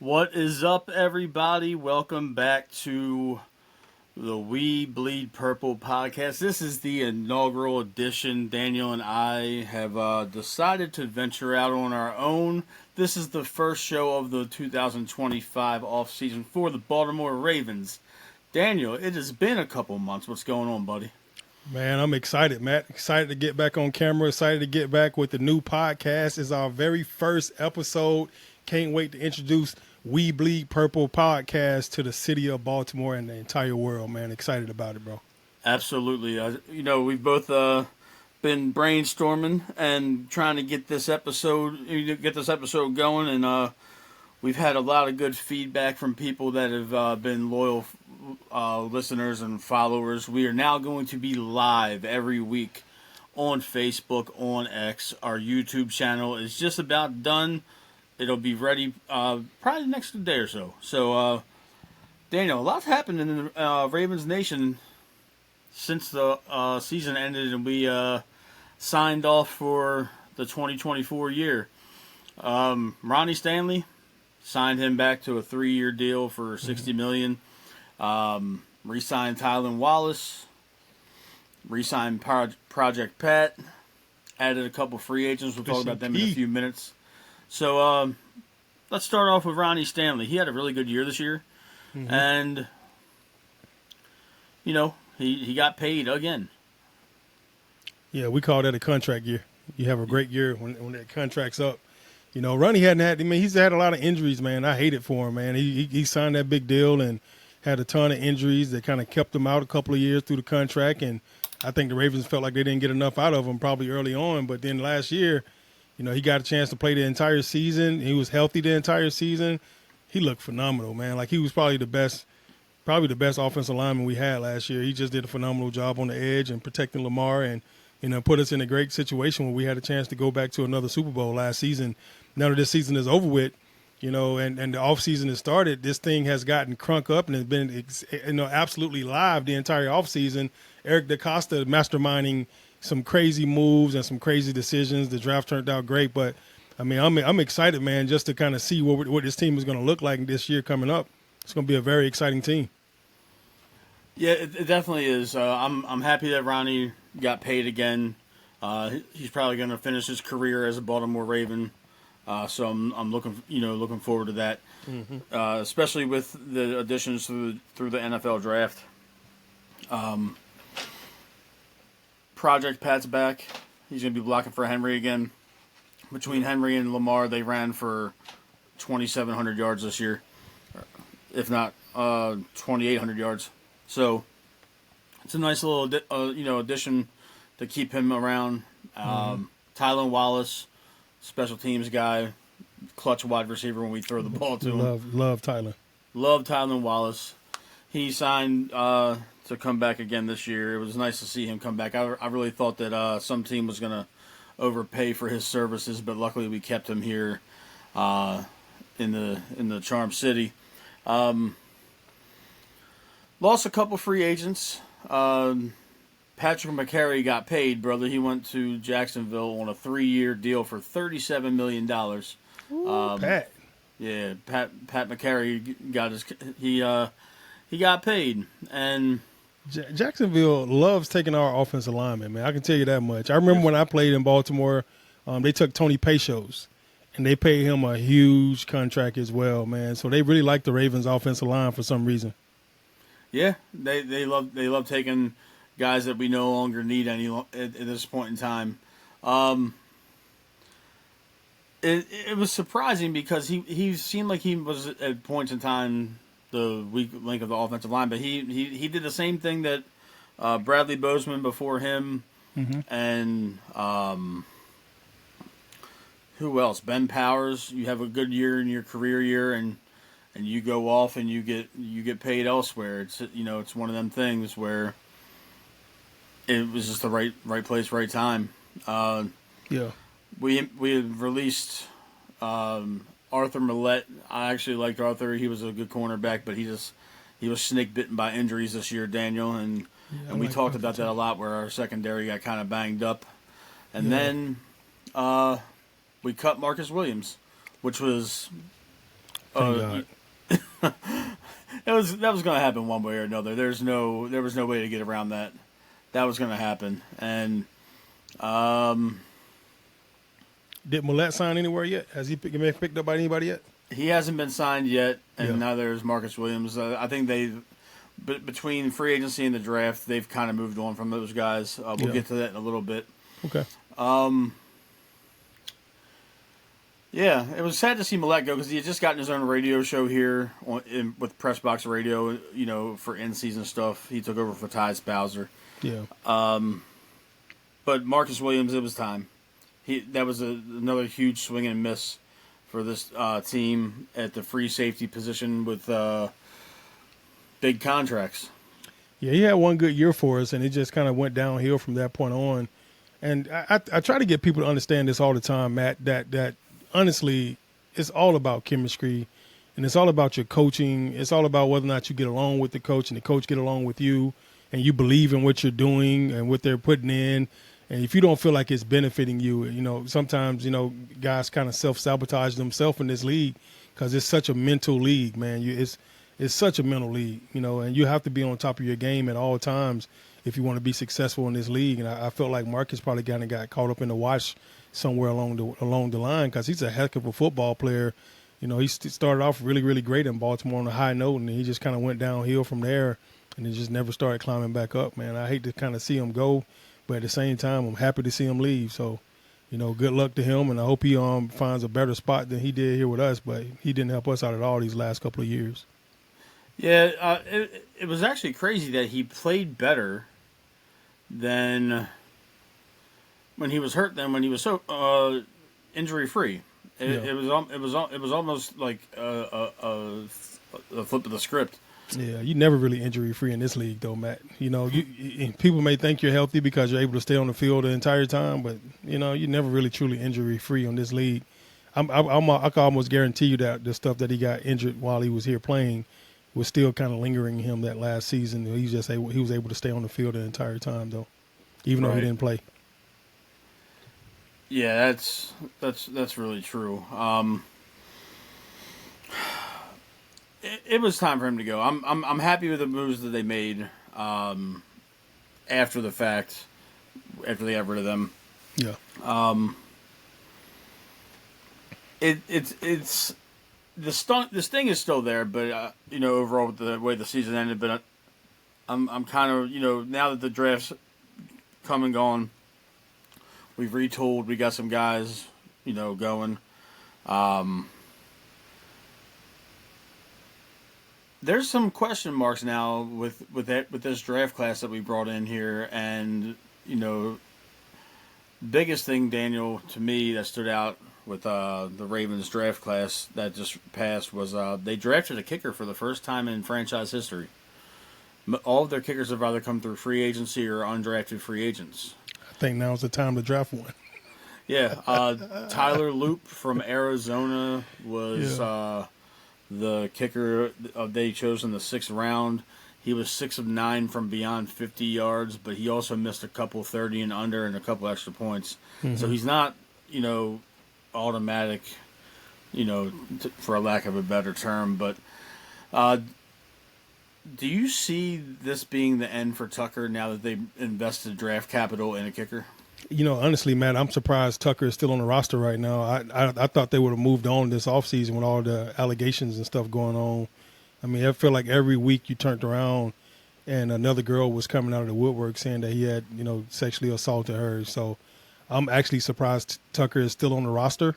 What is up, everybody? Welcome back to the We Bleed Purple podcast. This is the inaugural edition. Daniel and I have decided to venture out on our own. This is the first show of the 2025 offseason for the Baltimore Ravens. Daniel, it has been a couple months. What's going on, buddy? Man, I'm excited, Matt. Excited to get back on camera. Excited to get back with the new podcast. It's our very first episode. Can't wait to introduce We Bleed Purple podcast to the city of Baltimore and the entire world, man. Excited about it, bro. Absolutely. We've both been brainstorming and trying to get this episode going, and we've had a lot of good feedback from people that have been loyal listeners and followers. We are now going to be live every week on Facebook, on X. Our YouTube channel is just about done. It'll be ready probably the next day or so. So, Daniel, a lot's happened in the Ravens Nation since the season ended and we signed off for the 2024 year. Ronnie Stanley signed him back to a 3-year deal for $60 million. Re-signed Tylan Wallace. Re-signed Project Pat. Added a couple free agents. We'll talk about them in a few minutes. So let's start off with Ronnie Stanley. He had a really good year this year. Mm-hmm. And, he got paid again. Yeah, we call that a contract year. You have a great year when that contract's up. Ronnie he's had a lot of injuries, man. I hate it for him, man. He signed that big deal and had a ton of injuries that kind of kept him out a couple of years through the contract. And I think the Ravens felt like they didn't get enough out of him probably early on. But then last year, he got a chance to play the entire season. He was healthy the entire season. He looked phenomenal, man. Like he was probably the best offensive lineman we had last year. He just did a phenomenal job on the edge and protecting Lamar and, put us in a great situation where we had a chance to go back to another Super Bowl last season. Now that this season is over with, and the offseason has started, this thing has gotten crunk up and has been, absolutely live the entire offseason. Eric DaCosta masterminding some crazy moves and some crazy decisions. The draft turned out great, but I'm excited, man, just to kind of see what this team is going to look like this year coming up. It's going to be a very exciting team. Yeah, it definitely is. I'm happy that Ronnie got paid again. He's probably going to finish his career as a Baltimore Raven. So I'm looking forward to that, especially with the additions through the NFL draft. Project Pat's back. He's going to be blocking for Henry again. Between Henry and Lamar, they ran for 2,700 yards this year, if not 2,800 yards. So it's a nice little addition to keep him around. Tylan Wallace, special teams guy, clutch wide receiver when we throw the ball to him. Love Tylan. Love Tylan Wallace. He signed to come back again this year. It was nice to see him come back. I really thought that some team was going to overpay for his services, but luckily we kept him here in the Charm City. Lost a couple free agents. Patrick McCary got paid, brother. He went to Jacksonville on a 3-year deal for $37 million. Pat. Yeah, Pat McCary he got paid, and Jacksonville loves taking our offensive linemen, man. I can tell you that much. I remember when I played in Baltimore, they took Tony Pechos, and they paid him a huge contract as well, man. So they really like the Ravens' offensive line for some reason. Yeah, they love taking guys that we no longer need at this point in time. It was surprising because he seemed like he was at points in time the weak link of the offensive line, but he did the same thing that Bradley Bozeman before him, and who else? Ben Powers. You have a good year in your career year, and you go off and you get paid elsewhere. It's one of them things where it was just the right place, right time. Yeah. We had released Arthur Millette. I actually liked Arthur. He was a good cornerback, but he was snake bitten by injuries this year, Daniel, and we talked about that a lot, where our secondary got kind of banged up, and then we cut Marcus Williams, which was Thank Uh, God. that was going to happen one way or another. There was no way to get around that. That was going to happen, and um, Did Millette sign anywhere yet? Has he picked up by anybody yet? he hasn't been signed yet, Yeah. and neither is Marcus Williams. I think between free agency and the draft, they've kind of moved on from those guys. We'll Yeah. get to that in a little bit. Okay. Yeah, it was sad to see Millette go because he had just gotten his own radio show here with Pressbox Radio, for in-season stuff. He took over for Ty Bowser. Yeah. But Marcus Williams, it was time. That was another huge swing and miss for this team at the free safety position with big contracts. Yeah, he had one good year for us, and it just kind of went downhill from that point on. And I try to get people to understand this all the time, Matt, that honestly, it's all about chemistry, and it's all about your coaching. It's all about whether or not you get along with the coach and the coach get along with you, and you believe in what you're doing and what they're putting in. And if you don't feel like it's benefiting you, sometimes, guys kind of self-sabotage themselves in this league because it's such a mental league, man. It's such a mental league, and you have to be on top of your game at all times if you want to be successful in this league. And I felt like Marcus probably got caught up in the wash somewhere along the line because he's a heck of a football player. He started off really, really great in Baltimore on a high note, and he just kind of went downhill from there, and he just never started climbing back up, man. I hate to kind of see him go, but at the same time, I'm happy to see him leave. So, good luck to him, and I hope he finds a better spot than he did here with us, but he didn't help us out at all these last couple of years. Yeah, it was actually crazy that he played better than when he was hurt than when he was so injury free. It was almost like a flip of the script. Yeah, you never really injury free in this league, though, Matt. People may think you're healthy because you're able to stay on the field the entire time, but you never really truly injury free on this league. I can almost guarantee you that the stuff that he got injured while he was here playing was still kind of lingering him that last season. He was able to stay on the field the entire time, though, even though he didn't play. Yeah, that's really true. It was time for him to go. I'm happy with the moves that they made after the fact, after they got rid of them. Yeah. It's the sting is still there, but overall with the way the season ended, but I'm kind of now that the draft's come and gone, we've retooled. We got some guys going. There's some question marks now with this draft class that we brought in here, and biggest thing, Daniel, to me that stood out with the Ravens draft class that just passed was they drafted a kicker for the first time in franchise history. All of their kickers have either come through free agency or undrafted free agents. I think now's the time to draft one. Yeah, Tyler Loop from Arizona was the kicker they chose in the 6th round. He was 6 of 9 from beyond 50 yards, but he also missed a couple 30 and under and a couple extra points. Mm-hmm. So he's not, automatic, for a lack of a better term. But do you see this being the end for Tucker now that they invested draft capital in a kicker? Honestly, Matt, I'm surprised Tucker is still on the roster right now. I thought they would have moved on this offseason with all the allegations and stuff going on. I mean, I feel like every week you turned around and another girl was coming out of the woodwork saying that he had, sexually assaulted her. So I'm actually surprised Tucker is still on the roster.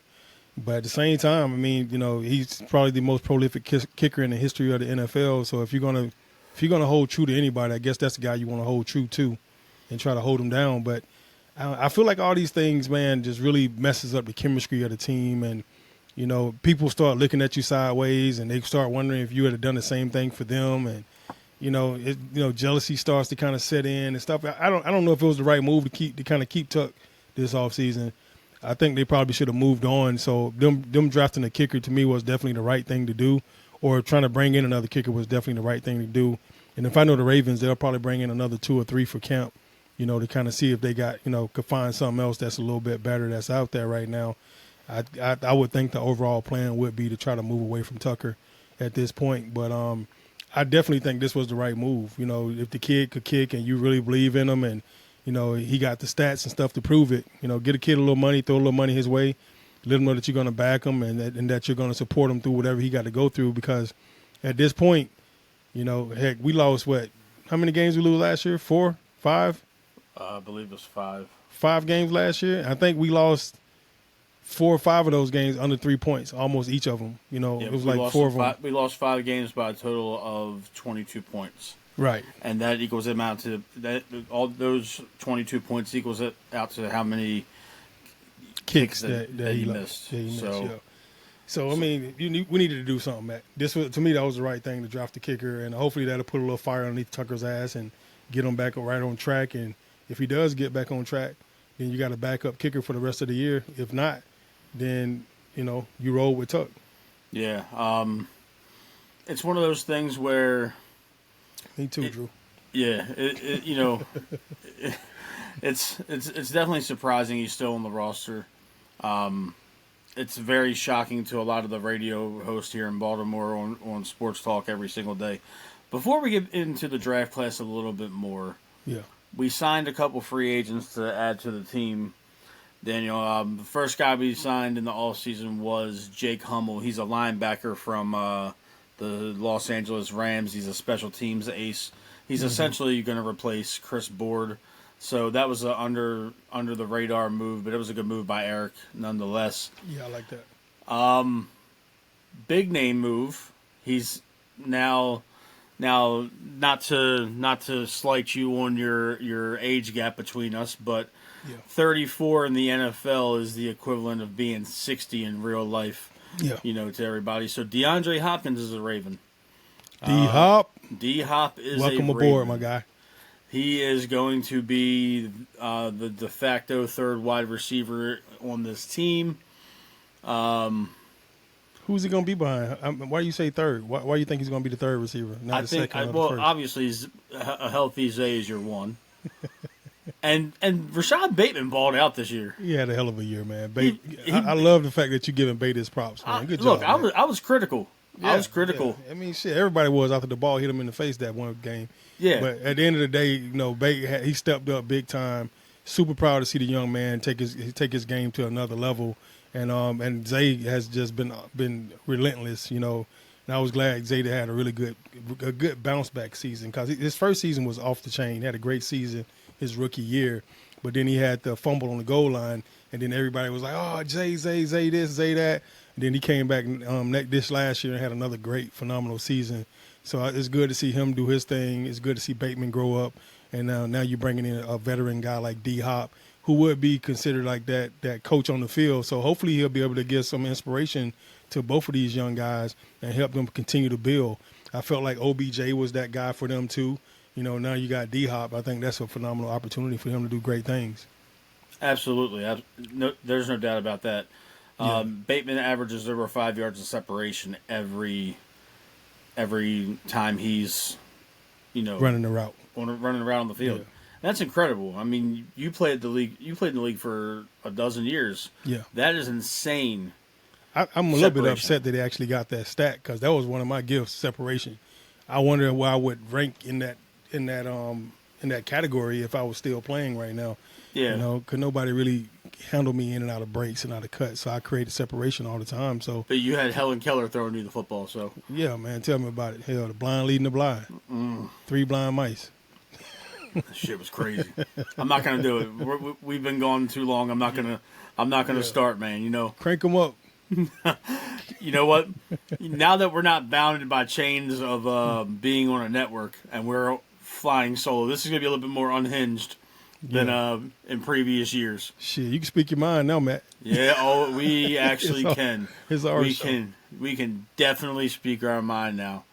But at the same time, I mean, he's probably the most prolific kicker in the history of the NFL. So if you're gonna hold true to anybody, I guess that's the guy you want to hold true to and try to hold him down. But I feel like all these things, man, just really messes up the chemistry of the team. And, people start looking at you sideways and they start wondering if you had done the same thing for them. And, jealousy starts to kind of set in and stuff. I don't know if it was the right move to kind of keep Tuck this offseason. I think they probably should have moved on. So them drafting a kicker to me was definitely the right thing to do, or trying to bring in another kicker was definitely the right thing to do. And if I know the Ravens, they'll probably bring in another 2 or 3 for camp, to kind of see if they got, could find something else that's a little bit better that's out there right now. I would think the overall plan would be to try to move away from Tucker at this point. But I definitely think this was the right move. You know, if the kid could kick and you really believe in him and, you know, he got the stats and stuff to prove it, you know, get a kid a little money, throw a little money his way, let him know that you're going to back him and that you're going to support him through whatever he got to go through. Because at this point, you know, heck, we lost how many games we lose last year? 4, 5? I believe it was 5. 5 games last year. I think we lost 4 or 5 of those games under 3 points, almost each of them. You know, it was like 4 of them. We lost 5 games by a total of 22 points. Right. And that equals the amount to that. All those 22 points equals it out to how many kicks that he missed. So I mean, we needed to do something, Matt. This was, to me, that was the right thing to draft the kicker, and hopefully that'll put a little fire underneath Tucker's ass and get him back right on track. And if he does get back on track, then you got a backup kicker for the rest of the year. If not, then you know you roll with Tuck. Yeah, it's one of those things where. Me too, Drew. Yeah, you know, it's definitely surprising he's still on the roster. It's very shocking to a lot of the radio hosts here in Baltimore on Sports Talk every single day. Before we get into the draft class a little bit more, we signed a couple free agents to add to the team. Daniel, the first guy we signed in the offseason was Jake Hummel. He's a linebacker from the Los Angeles Rams. He's a special teams ace. He's essentially going to replace Chris Board. So that was a under the radar move, but it was a good move by Eric nonetheless. Yeah, I like that. Big name move. He's now not to slight you on your age gap between us, but 34 in the NFL is the equivalent of being 60 in real life. Yeah. You know, to everybody. So DeAndre Hopkins is a Raven. D-Hop. D-Hop is welcome a aboard, Raven. my guy. He is going to be the de facto third wide receiver on this team. Who's he going to be behind? Why do you say third? Why do you think he's going to be the third receiver, not the second or the first? Obviously, a healthy Zay is your one. And Rashad Bateman balled out this year. He had a hell of a year, man. I love the fact that you're giving Bate his props, man. Good job. Look, I was critical. I was critical. Yeah. I mean, shit, everybody was after the ball hit him in the face that one game. Yeah. But at the end of the day, you know, Bate he stepped up big time. Super proud to see the young man take his game to another level. And Zay has just been relentless, you know. And I was glad Zay had a really good bounce back season because his first season was off the chain. He had a great season his rookie year, but then he had the fumble on the goal line, and then everybody was like, "Oh, Zay this, Zay that." And then he came back this last year and had another great, phenomenal season. So it's good to see him do his thing. It's good to see Bateman grow up, and now you're bringing in a veteran guy like D-Hop, who would be considered like that coach on the field. So hopefully he'll be able to give some inspiration to both of these young guys and help them continue to build. I felt like OBJ was that guy for them too. You know, now you got D-Hop. I think that's a phenomenal opportunity for him to do great things. Absolutely. There's no doubt about that. Yeah. Bateman averages over 5 yards of separation every time he's, you know, running the route on the field. Yeah. That's incredible. I mean, you played in the league for a dozen years. Yeah, that is insane. I'm a little bit upset that they actually got that stat because that was one of my gifts, separation. I wonder where I would rank in that category if I was still playing right now. Yeah, you know, because nobody really handled me in and out of breaks and out of cuts, so I created separation all the time. So, but you had Helen Keller throwing you the football, so yeah, man, tell me about it. Hell, the blind leading the blind, 3 blind mice. That shit was crazy. I'm not gonna do it. We've been gone too long. I'm not gonna start, man. You know, crank them up. You know what? Now that we're not bounded by chains of being on a network and we're flying solo, this is gonna be a little bit more unhinged than in previous years. Shit, you can speak your mind now, Matt. Yeah, we actually can. It's our show. We can definitely speak our mind now.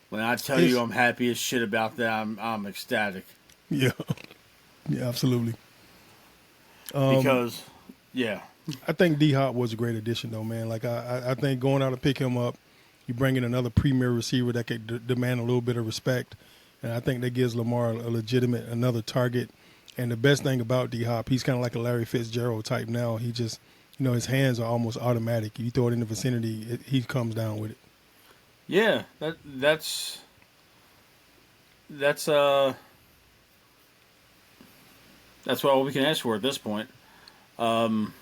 When I tell you I'm happy as shit about that, I'm ecstatic. Yeah, absolutely. Because, yeah. I think D-Hop was a great addition, though, man. Like, I think going out to pick him up, you bring in another premier receiver that could demand a little bit of respect. And I think that gives Lamar a legitimate another target. And the best thing about D-Hop, he's kind of like a Larry Fitzgerald type now. He just his hands are almost automatic. You throw it in the vicinity, he comes down with it. Yeah, that's uh that's all we can ask for at this point. Um,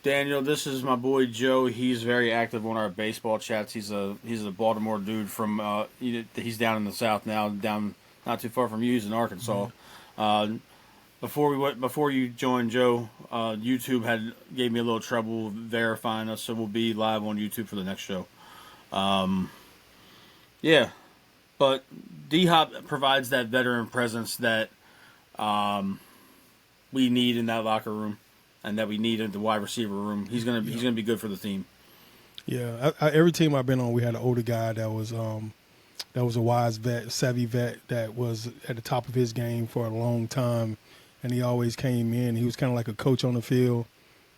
Daniel, this is my boy Joe. He's very active on our baseball chats. He's a Baltimore dude from he's down in the South now, down not too far from you. He's in Arkansas. Uh, before you joined Joe, YouTube gave me a little trouble verifying us, so we'll be live on YouTube for the next show. Yeah, but D Hop provides that veteran presence that we need in that locker room, and that we need in the wide receiver room. He's gonna be good for the team. Yeah, every team I've been on, we had an older guy that was a wise vet, savvy vet that was at the top of his game for a long time, and he always came in. He was kind of like a coach on the field.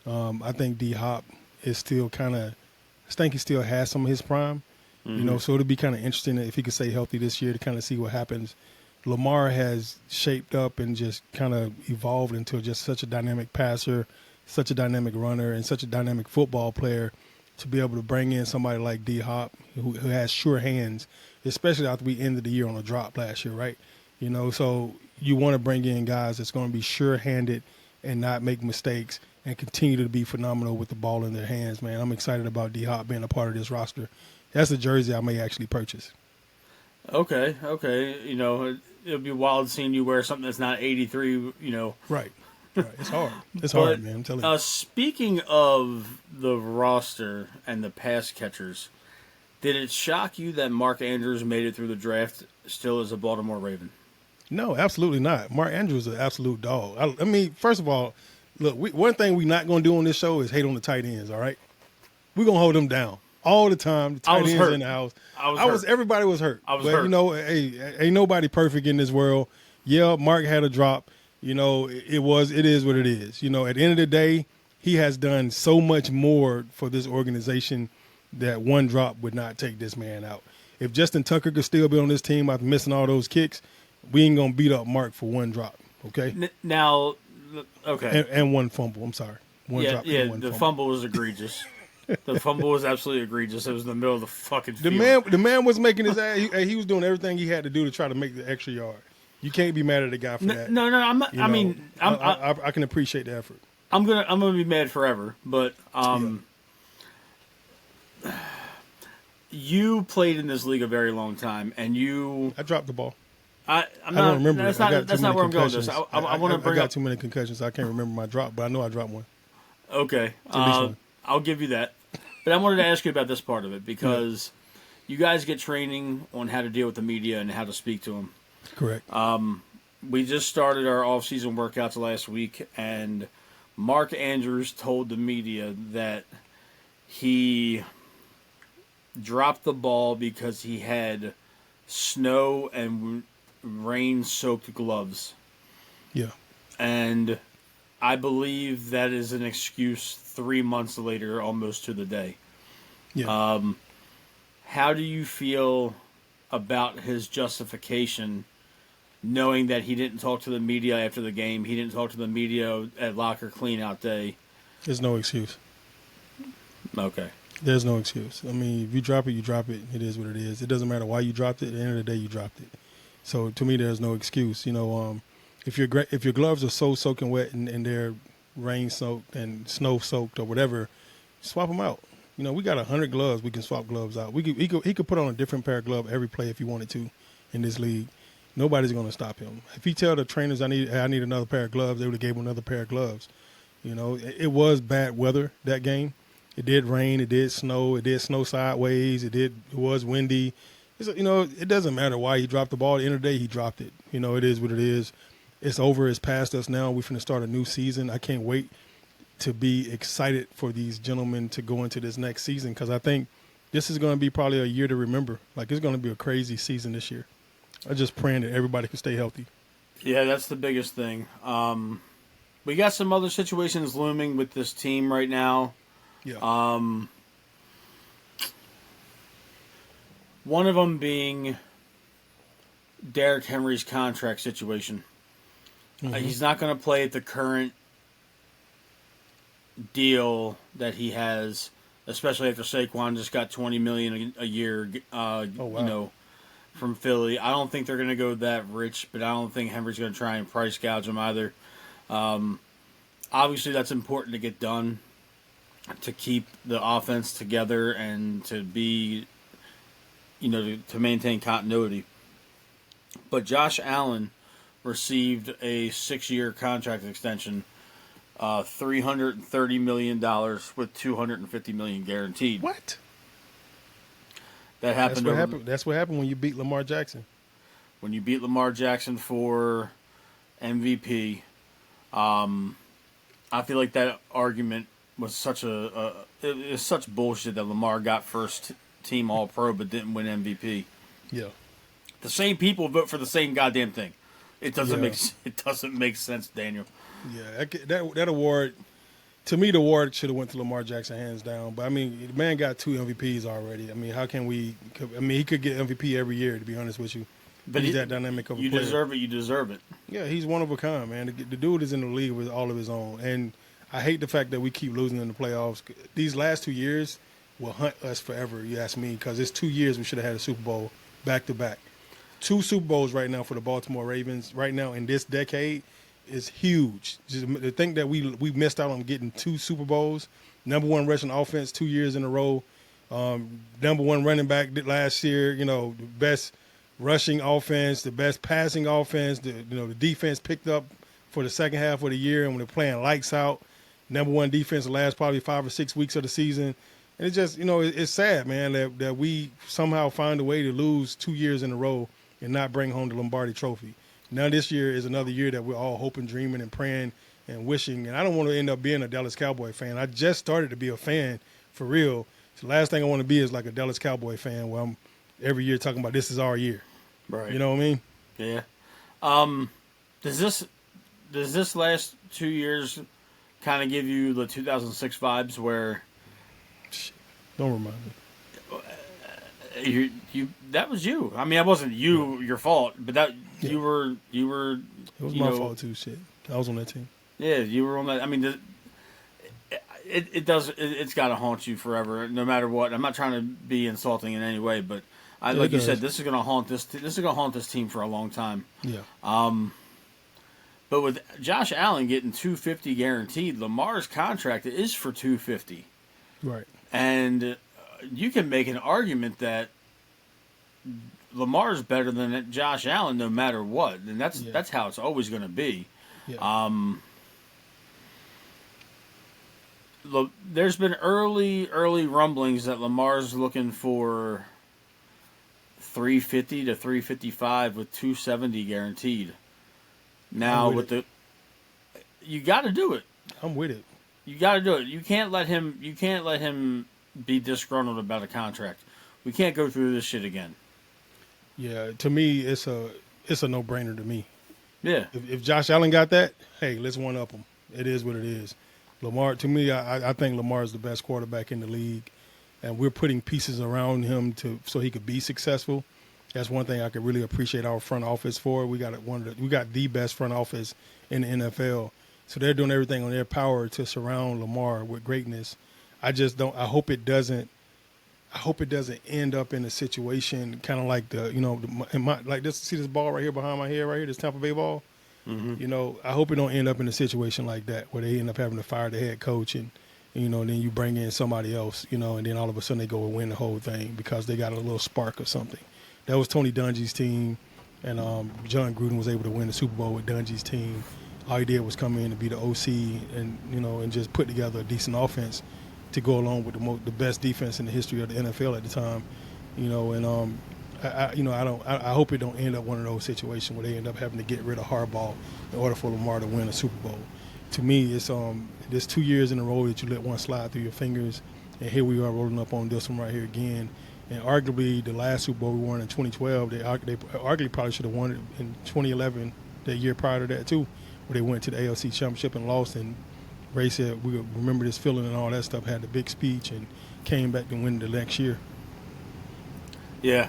I think D Hop is still I think he still has some of his prime. Mm-hmm. So it'll be kind of interesting if he could stay healthy this year to kind of see what happens. Lamar has shaped up and just kind of evolved into just such a dynamic passer, such a dynamic runner, and such a dynamic football player to be able to bring in somebody like D Hop who has sure hands, especially after we ended the year on a drop last year, right? So you want to bring in guys that's going to be sure-handed and not make mistakes and continue to be phenomenal with the ball in their hands, man. I'm excited about D Hop being a part of this roster. That's a jersey I may actually purchase. Okay. It'll be wild seeing you wear something that's not 83. Right. It's hard. It's hard, man. I'm telling you. Speaking of the roster and the pass catchers, did it shock you that Mark Andrews made it through the draft still as a Baltimore Raven? No, absolutely not. Mark Andrews is an absolute dog. I mean, first of all, look, one thing we're not going to do on this show is hate on the tight ends, all right? We're going to hold them down all the time. The tight ends hurt. in the house. Hurt. Everybody was hurt. I was but, hurt. Hey, ain't nobody perfect in this world. Yeah, Mark had a drop. It is what it is. At the end of the day, he has done so much more for this organization that one drop would not take this man out. If Justin Tucker could still be on this team after missing all those kicks, we ain't going to beat up Mark for one drop, okay? Now, okay. And one fumble, I'm sorry. One drop and one the fumble. fumble was egregious. The fumble was absolutely egregious. It was in the middle of the fucking field. The man was making his ass. He was doing everything he had to do to try to make the extra yard. You can't be mad at the guy for that. No, I'm not. I can appreciate the effort. I'm gonna be mad forever. But you played in this league a very long time, and I dropped the ball. I don't remember. That's not where I'm going with this. I want to bring I got up too many concussions. I can't remember my drop, but I know I dropped one. Okay, At least one. I'll give you that. But I wanted to ask you about this part of it because you guys get training on how to deal with the media and how to speak to them. Correct. We just started our off-season workouts last week, and Mark Andrews told the media that he dropped the ball because he had snow and rain-soaked gloves. Yeah. And I believe that is an excuse 3 months later, almost to the day. Yeah. How do you feel about his justification, knowing that he didn't talk to the media after the game, he didn't talk to the media at locker clean-out day? There's no excuse. Okay. There's no excuse. I mean, if you drop it, you drop it. It is what it is. It doesn't matter why you dropped it. At the end of the day, you dropped it. So to me, there's no excuse. If your gloves are so soaking wet and they're rain soaked and snow soaked or whatever, swap them out. We got 100 gloves. We can swap gloves out. He could put on a different pair of gloves every play if he wanted to in this league. Nobody's going to stop him. If he tell the trainers I need another pair of gloves, they would have gave him another pair of gloves. It was bad weather that game. It did rain. It did snow. It did snow sideways. It was windy. It doesn't matter why he dropped the ball. At the end of the day, he dropped it. It is what it is. It's over. It's past us now. We're finna start a new season. I can't wait to be excited for these gentlemen to go into this next season because I think this is going to be probably a year to remember. Like, it's going to be a crazy season this year. I'm just praying that everybody can stay healthy. Yeah, that's the biggest thing. We got some other situations looming with this team right now. Yeah. One of them being Derrick Henry's contract situation. Mm-hmm. He's not going to play at the current deal that he has, especially after Saquon just got $20 million a year. Oh wow. You know, from Philly. I don't think they're going to go that rich, but I don't think Henry's going to try and price gouge him either. Obviously, that's important to get done to keep the offense together and to be, to maintain continuity. But Josh Allen received a 6-year contract extension, $330 million with $250 million guaranteed. What? That happened. That's what happened when you beat Lamar Jackson. When you beat Lamar Jackson for MVP. I feel like that argument was such it's such bullshit that Lamar got first team All Pro but didn't win MVP. Yeah. The same people vote for the same goddamn thing. It doesn't make sense, Daniel. Yeah, that award, to me, the award should have went to Lamar Jackson hands down. But I mean, the man got 2 MVPs already. I mean, how can we? I mean, he could get MVP every year. To be honest with you, but he's that dynamic of a player. You deserve it. You deserve it. Yeah, he's one of a kind, man. The dude is in the league with all of his own, and I hate the fact that we keep losing in the playoffs. These last 2 years will hunt us forever. You ask me, because it's 2 years we should have had a Super Bowl back to back. 2 Super Bowls right now for the Baltimore Ravens right now in this decade is huge. Just to think that we missed out on getting 2 Super Bowls, number 1 rushing offense 2 years in a row, number 1 running back last year, the best rushing offense, the best passing offense, the defense picked up for the second half of the year, and when they're playing lights out, number 1 defense the last probably 5 or 6 weeks of the season. And it's just, it's sad, man, that we somehow find a way to lose 2 years in a row and not bring home the Lombardi Trophy. Now this year is another year that we're all hoping, dreaming, and praying and wishing. And I don't want to end up being a Dallas Cowboy fan. I just started to be a fan for real. So the last thing I want to be is like a Dallas Cowboy fan where I'm every year talking about this is our year. Right. You know what I mean? Yeah. Does this last 2 years kind of give you the 2006 vibes where? Don't remind me. That was you. I mean, that wasn't your fault, but you were. It was my fault too. Shit, I was on that team. Yeah, you were on that. I mean, it's got to haunt you forever, no matter what. I'm not trying to be insulting in any way, but like you said, this is going to haunt this. This is going to haunt this team for a long time. Yeah. But with Josh Allen getting $250 guaranteed, Lamar's contract is for $250. Right. And you can make an argument that Lamar's better than Josh Allen no matter what, and that's how it's always going to be. Yeah. There's been early rumblings that Lamar's looking for $350 to $355 with $270 guaranteed. Now you got to do it. I'm with it. You got to do it. You can't let him be disgruntled about a contract. We can't go through this shit again. Yeah, to me, it's a no-brainer to me. Yeah. If Josh Allen got that, hey, let's one-up him. It is what it is. Lamar, to me, I think Lamar is the best quarterback in the league, and we're putting pieces around him so he could be successful. That's one thing I could really appreciate our front office for. We got the best front office in the NFL. So they're doing everything on their power to surround Lamar with greatness. I hope it doesn't end up in a situation kind of like like this. See this ball right here behind my head right here, this Tampa Bay ball. Mm-hmm. I hope it don't end up in a situation like that where they end up having to fire the head coach and then you bring in somebody else, and then all of a sudden they go and win the whole thing because they got a little spark or something. That was Tony Dungy's team, and John Gruden was able to win the Super Bowl with Dungy's team. All he did was come in and be the OC and just put together a decent offense to go along with the best defense in the history of the NFL at the time. I hope it don't end up one of those situations where they end up having to get rid of Harbaugh in order for Lamar to win a Super Bowl. To me, it's there's 2 years in a row that you let one slide through your fingers, and here we are rolling up on this one right here again. And arguably, the last Super Bowl we won in 2012, they arguably probably should have won it in 2011, that year prior to that too, where they went to the AFC Championship and lost. And Ray said, "We remember this feeling," and all that stuff. Had the big speech and came back and win the next year. Yeah,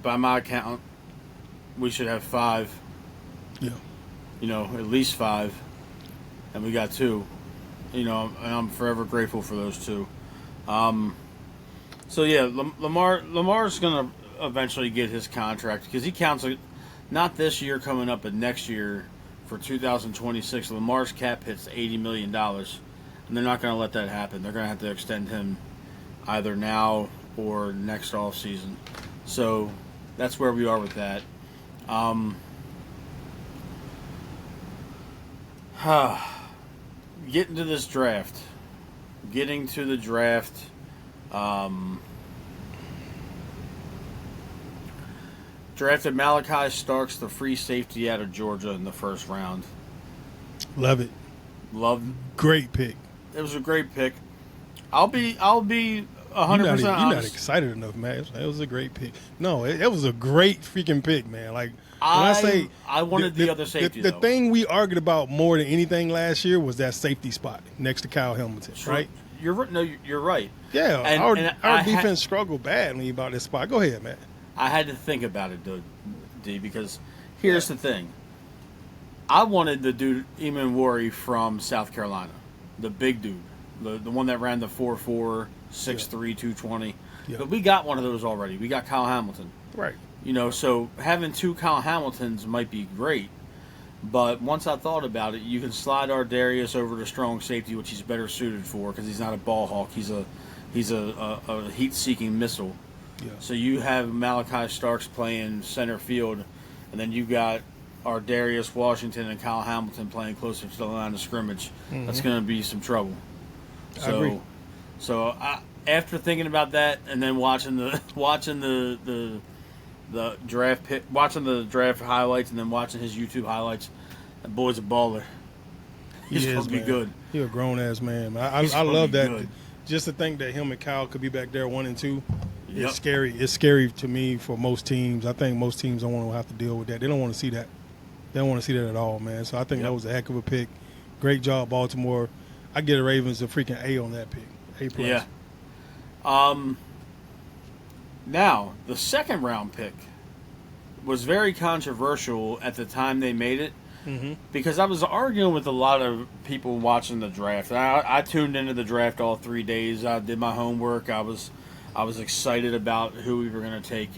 by my count, we should have 5. Yeah. At least 5. and we got two. And I'm forever grateful for those two. So yeah, Lamar's gonna eventually get his contract because he counts not this year coming up, but next year for 2026. Lamar's cap hits $80 million, and they're not gonna let that happen. They're gonna have to extend him either now or next offseason. So that's where we are with that. Getting to this draft. Getting to the draft. Drafted Malachi Starks, the free safety out of Georgia, in the first round. Love it. Great pick. It was a great pick. I'll be 100% honest. You're not excited enough, man. It was a great pick. No, it was a great freaking pick, man. Like when I wanted the other safety. The thing we argued about more than anything last year was that safety spot next to Kyle Hamilton, right? You're right. Yeah, our defense struggled badly about this spot. Go ahead, man. I had to think about it, D, because here's the thing. I wanted the dude, Eamon Worry from South Carolina, the big dude, the one that ran the 4.4, 6'3", 220. Yeah. But we got one of those already. We got Kyle Hamilton. Right. So having two Kyle Hamiltons might be great. But once I thought about it, you can slide our Darius over to strong safety, which he's better suited for because he's not a ball hawk. He's a heat-seeking missile. Yeah. So you have Malachi Starks playing center field, and then you got our Darius Washington and Kyle Hamilton playing closer to the line of scrimmage. Mm-hmm. That's going to be some trouble. I agree. So after thinking about that, and then watching the draft pick, watching the draft highlights, and then watching his YouTube highlights, that boy's a baller. He's supposed to be good. He's a grown ass man. I love that. Good. Just to think that him and Kyle could be back there 1 and 2. Yep. It's scary. It's scary to me for most teams. I think most teams don't want to have to deal with that. They don't want to see that. They don't want to see that at all, man. So I think that was a heck of a pick. Great job, Baltimore. I get the Ravens a freaking A on that pick. A+. Yeah. Now, the second round pick was very controversial at the time they made it. Mm-hmm. Because I was arguing with a lot of people watching the draft. I tuned into the draft all 3 days. I did my homework. I was excited about who we were going to take.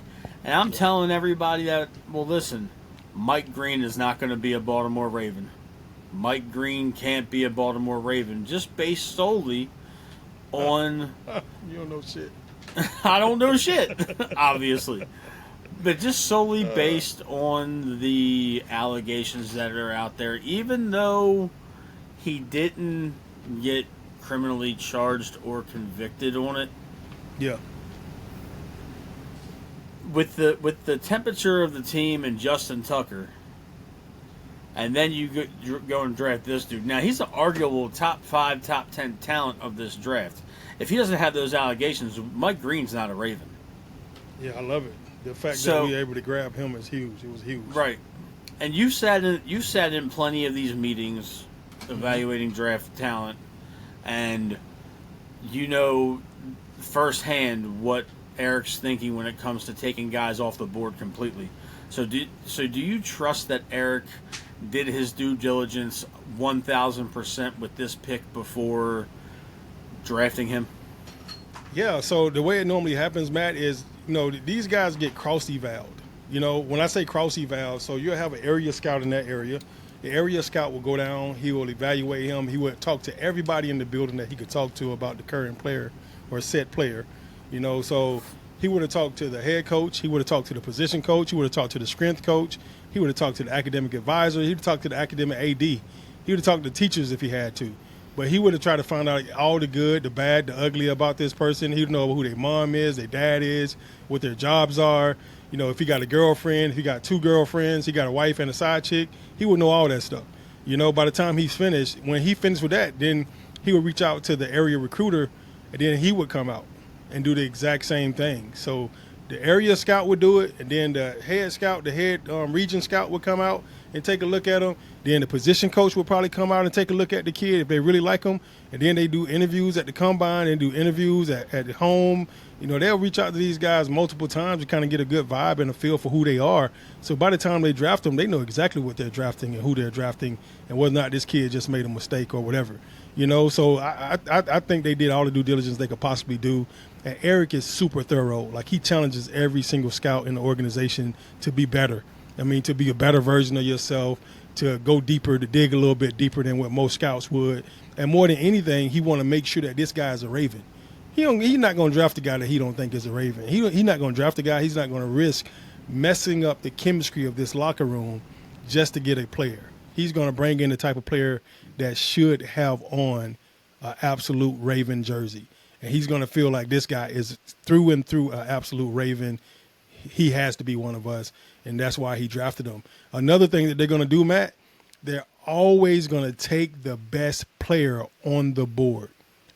And I'm telling everybody that, well, listen, Mike Green is not going to be a Baltimore Raven. Mike Green can't be a Baltimore Raven just based solely on... You don't know shit. I don't know shit, obviously. But just solely based on the allegations that are out there, even though he didn't get criminally charged or convicted on it. Yeah. With the temperature of the team and Justin Tucker, and then you go and draft this dude. Now, he's an arguable top 5, top 10 talent of this draft. If he doesn't have those allegations, Mike Green's not a Raven. Yeah, I love it. The fact that we were able to grab him is huge. It was huge. Right. And you sat in plenty of these meetings evaluating draft talent, and you know firsthand what Eric's thinking when it comes to taking guys off the board completely. So do you trust that Eric did his due diligence 1,000% with this pick before drafting him? Yeah, so the way it normally happens, Matt, is, these guys get cross-evaled. When I say cross-eval, so you'll have an area scout in that area. The area scout will go down. He will evaluate him. He will talk to everybody in the building that he could talk to about the current player or set player. So he would have talked to the head coach. He would have talked to the position coach. He would have talked to the strength coach. He would have talked to the academic advisor. He would have talked to the academic AD. He would have talked to teachers if he had to. But he would have tried to find out all the good, the bad, the ugly about this person. He would know who their mom is, their dad is, what their jobs are. If he got a girlfriend, if he got 2 girlfriends, he got a wife and a side chick, he would know all that stuff. By the time he's finished, when he finished with that, then he would reach out to the area recruiter, and then he would come out and do the exact same thing. So The area scout would do it, and then the head scout, the head region scout would come out and take a look at him. Then the position coach would probably come out and take a look at the kid if they really like him. And then they do interviews at the combine and do interviews at home. You know, they'll reach out to these guys multiple times to kind of get a good vibe and a feel for who they are. So by the time they draft them, they know exactly what they're drafting and who they're drafting and whether or not this kid just made a mistake or whatever. You know, so I think they did all the due diligence they could possibly do. And Eric is super thorough. Like, he challenges every single scout in the organization to be better. I mean, to be a better version of yourself, to go deeper, to dig a little bit deeper than what most scouts would. And more than anything, he want to make sure that this guy is a Raven. He's not going to draft a guy that he don't think is a Raven. He's not going to draft a guy. He's not going to risk messing up the chemistry of this locker room just to get a player. He's going to bring in the type of player that should have on an absolute Raven jersey. And he's going to feel like this guy is through and through an absolute Raven. He has to be one of us, and that's why he drafted him. Another thing that they're going to do, Matt, they're always going to take the best player on the board.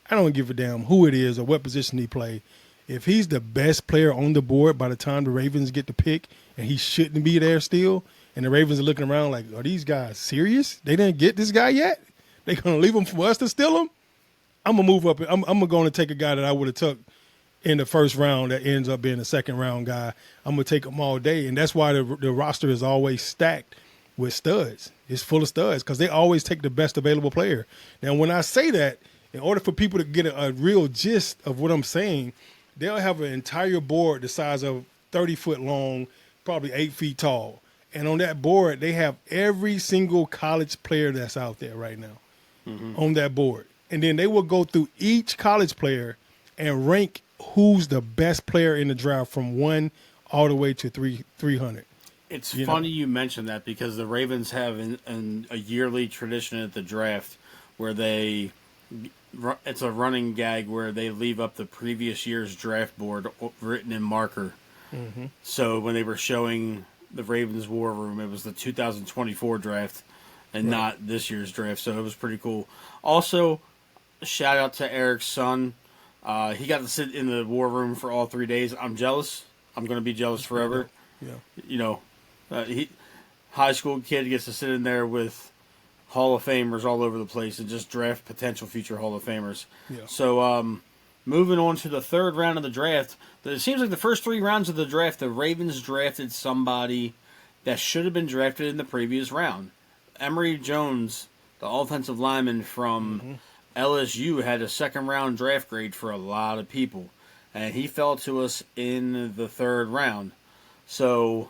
I don't give a damn who it is or what position he play. If he's the best player on the board by the time the Ravens get to pick and he shouldn't be there still, and the Ravens are looking around like, are these guys serious? They didn't get this guy yet? They're going to leave him for us to steal him? I'm going to move up. I'm going to take a guy that I would have took in the first round that ends up being a second-round guy. I'm going to take him all day, and that's why the roster is always stacked with studs. It's full of studs because they always take the best available player. Now, when I say that, in order for people to get a real gist of what I'm saying, they'll have an entire board the size of 30 foot long, probably 8 feet tall. And on that board, they have every single college player that's out there right now on that board. And then they will go through each college player and rank who's the best player in the draft from 1 all the way to 300. It's funny you mentioned that because the Ravens have a yearly tradition at the draft where it's a running gag where they leave up the previous year's draft board written in marker. Mm-hmm. So when they were showing the Ravens War Room, it was the 2024 draft and not this year's draft. So it was pretty cool. Also, shout out to Eric's son. He got to sit in the War Room for all 3 days. I'm jealous. I'm going to be jealous forever. Yeah. You know, high school kid gets to sit in there with Hall of Famers all over the place and just draft potential future Hall of Famers. Yeah. So, moving on to the third round of the draft, it seems like the first 3 rounds of the draft, the Ravens drafted somebody that should have been drafted in the previous round. Emory Jones, the offensive lineman from LSU, had a second-round draft grade for a lot of people, and he fell to us in the third round. So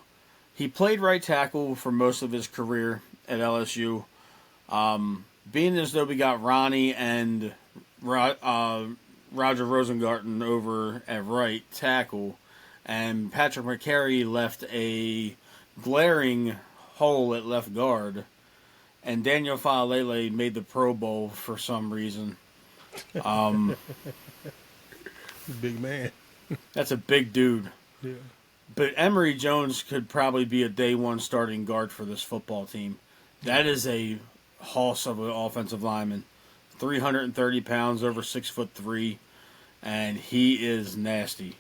he played right tackle for most of his career at LSU. Being as though we got Ronnie and Roger Rosengarten over at right tackle, and Patrick McCary left a glaring hole at left guard, and Daniel Faalele made the Pro Bowl for some reason. Big man. That's a big dude. Yeah. But Emory Jones could probably be a day one starting guard for this football team. That is a hoss of an offensive lineman. 330 pounds, over 6'3", and he is nasty.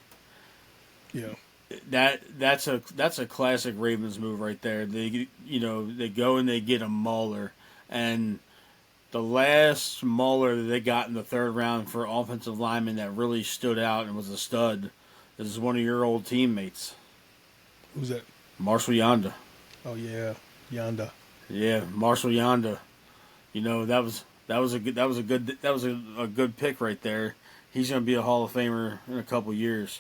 Yeah. That's a classic Ravens move right there. They go and they get a mauler, and the last mauler that they got in the third round for offensive lineman that really stood out and was a stud is one of your old teammates. Who's that? Marshall Yanda. Oh yeah, Yanda. Yeah, Marshall Yanda. You know, that was a good pick right there. He's going to be a Hall of Famer in a couple years.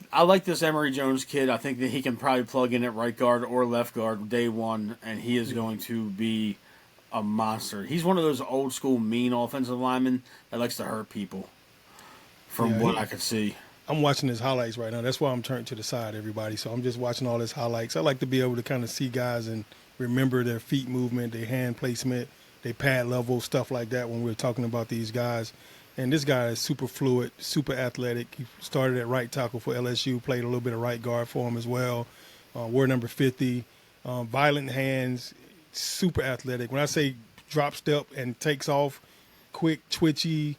I like this Emory Jones kid. I think that he can probably plug in at right guard or left guard day one, and he is going to be a monster. He's one of those old school mean offensive linemen that likes to hurt people, from what I could see. I'm watching his highlights right now. That's why I'm turned to the side, everybody. So I'm just watching all his highlights. I like to be able to kind of see guys and remember their feet movement, their hand placement, their pad level, stuff like that when we're talking about these guys. And this guy is super fluid, super athletic. He started at right tackle for LSU, played a little bit of right guard for him as well. Wore number 50. Violent hands, super athletic. When I say drop step and takes off, quick, twitchy,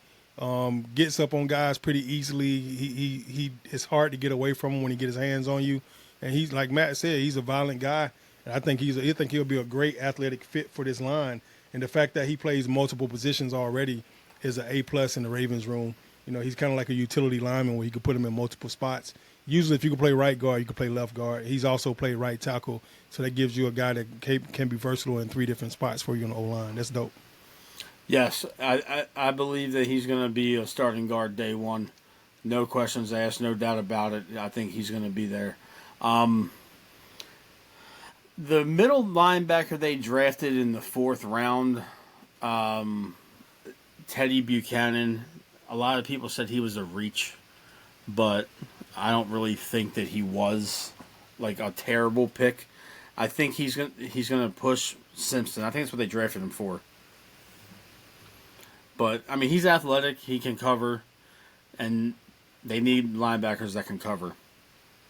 Gets up on guys pretty easily. He it's hard to get away from him when he get his hands on you. And he's like Matt said, he's a violent guy. And I think he'll be a great athletic fit for this line. And the fact that he plays multiple positions already is an A+ in the Ravens room. You know, he's kind of like a utility lineman where you can put him in multiple spots. Usually, if you can play right guard, you can play left guard. He's also played right tackle, so that gives you a guy that can be versatile in 3 different spots for you on the O-line. That's dope. Yes, I believe that he's going to be a starting guard day one. No questions asked, no doubt about it. I think he's going to be there. The middle linebacker they drafted in the 4th round, Teddy Buchanan, a lot of people said he was a reach, but I don't really think that he was like a terrible pick. I think he's gonna push Simpson. I think that's what they drafted him for. But I mean, he's athletic. He can cover, and they need linebackers that can cover.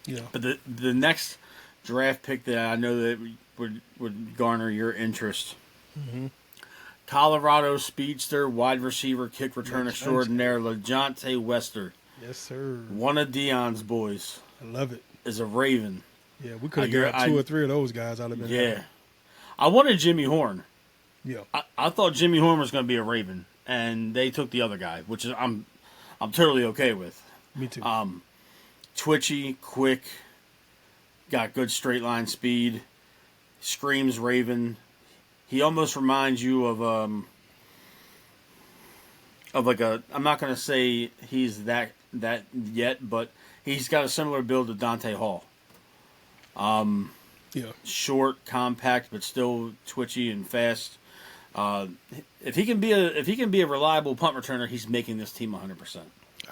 Yeah. But the next draft pick that I know that would garner your interest. Mm-hmm. Colorado speedster, wide receiver, kick return extraordinaire, LeJohntay Wester. Yes, sir. One of Dion's boys. I love it. Is a Raven. Yeah, we could have grabbed 2 or 3 of those guys out of it. Yeah. I wanted Jimmy Horn. Yeah. I thought Jimmy Horn was going to be a Raven, and they took the other guy, which is I'm totally okay with. Me too. Twitchy, quick, got good straight line speed, screams Raven. He almost reminds you of like a. I'm not going to say he's that yet, but he's got a similar build to Dante Hall. Yeah. Short, compact, but still twitchy and fast. If he can be a reliable punt returner, he's making this team 100%.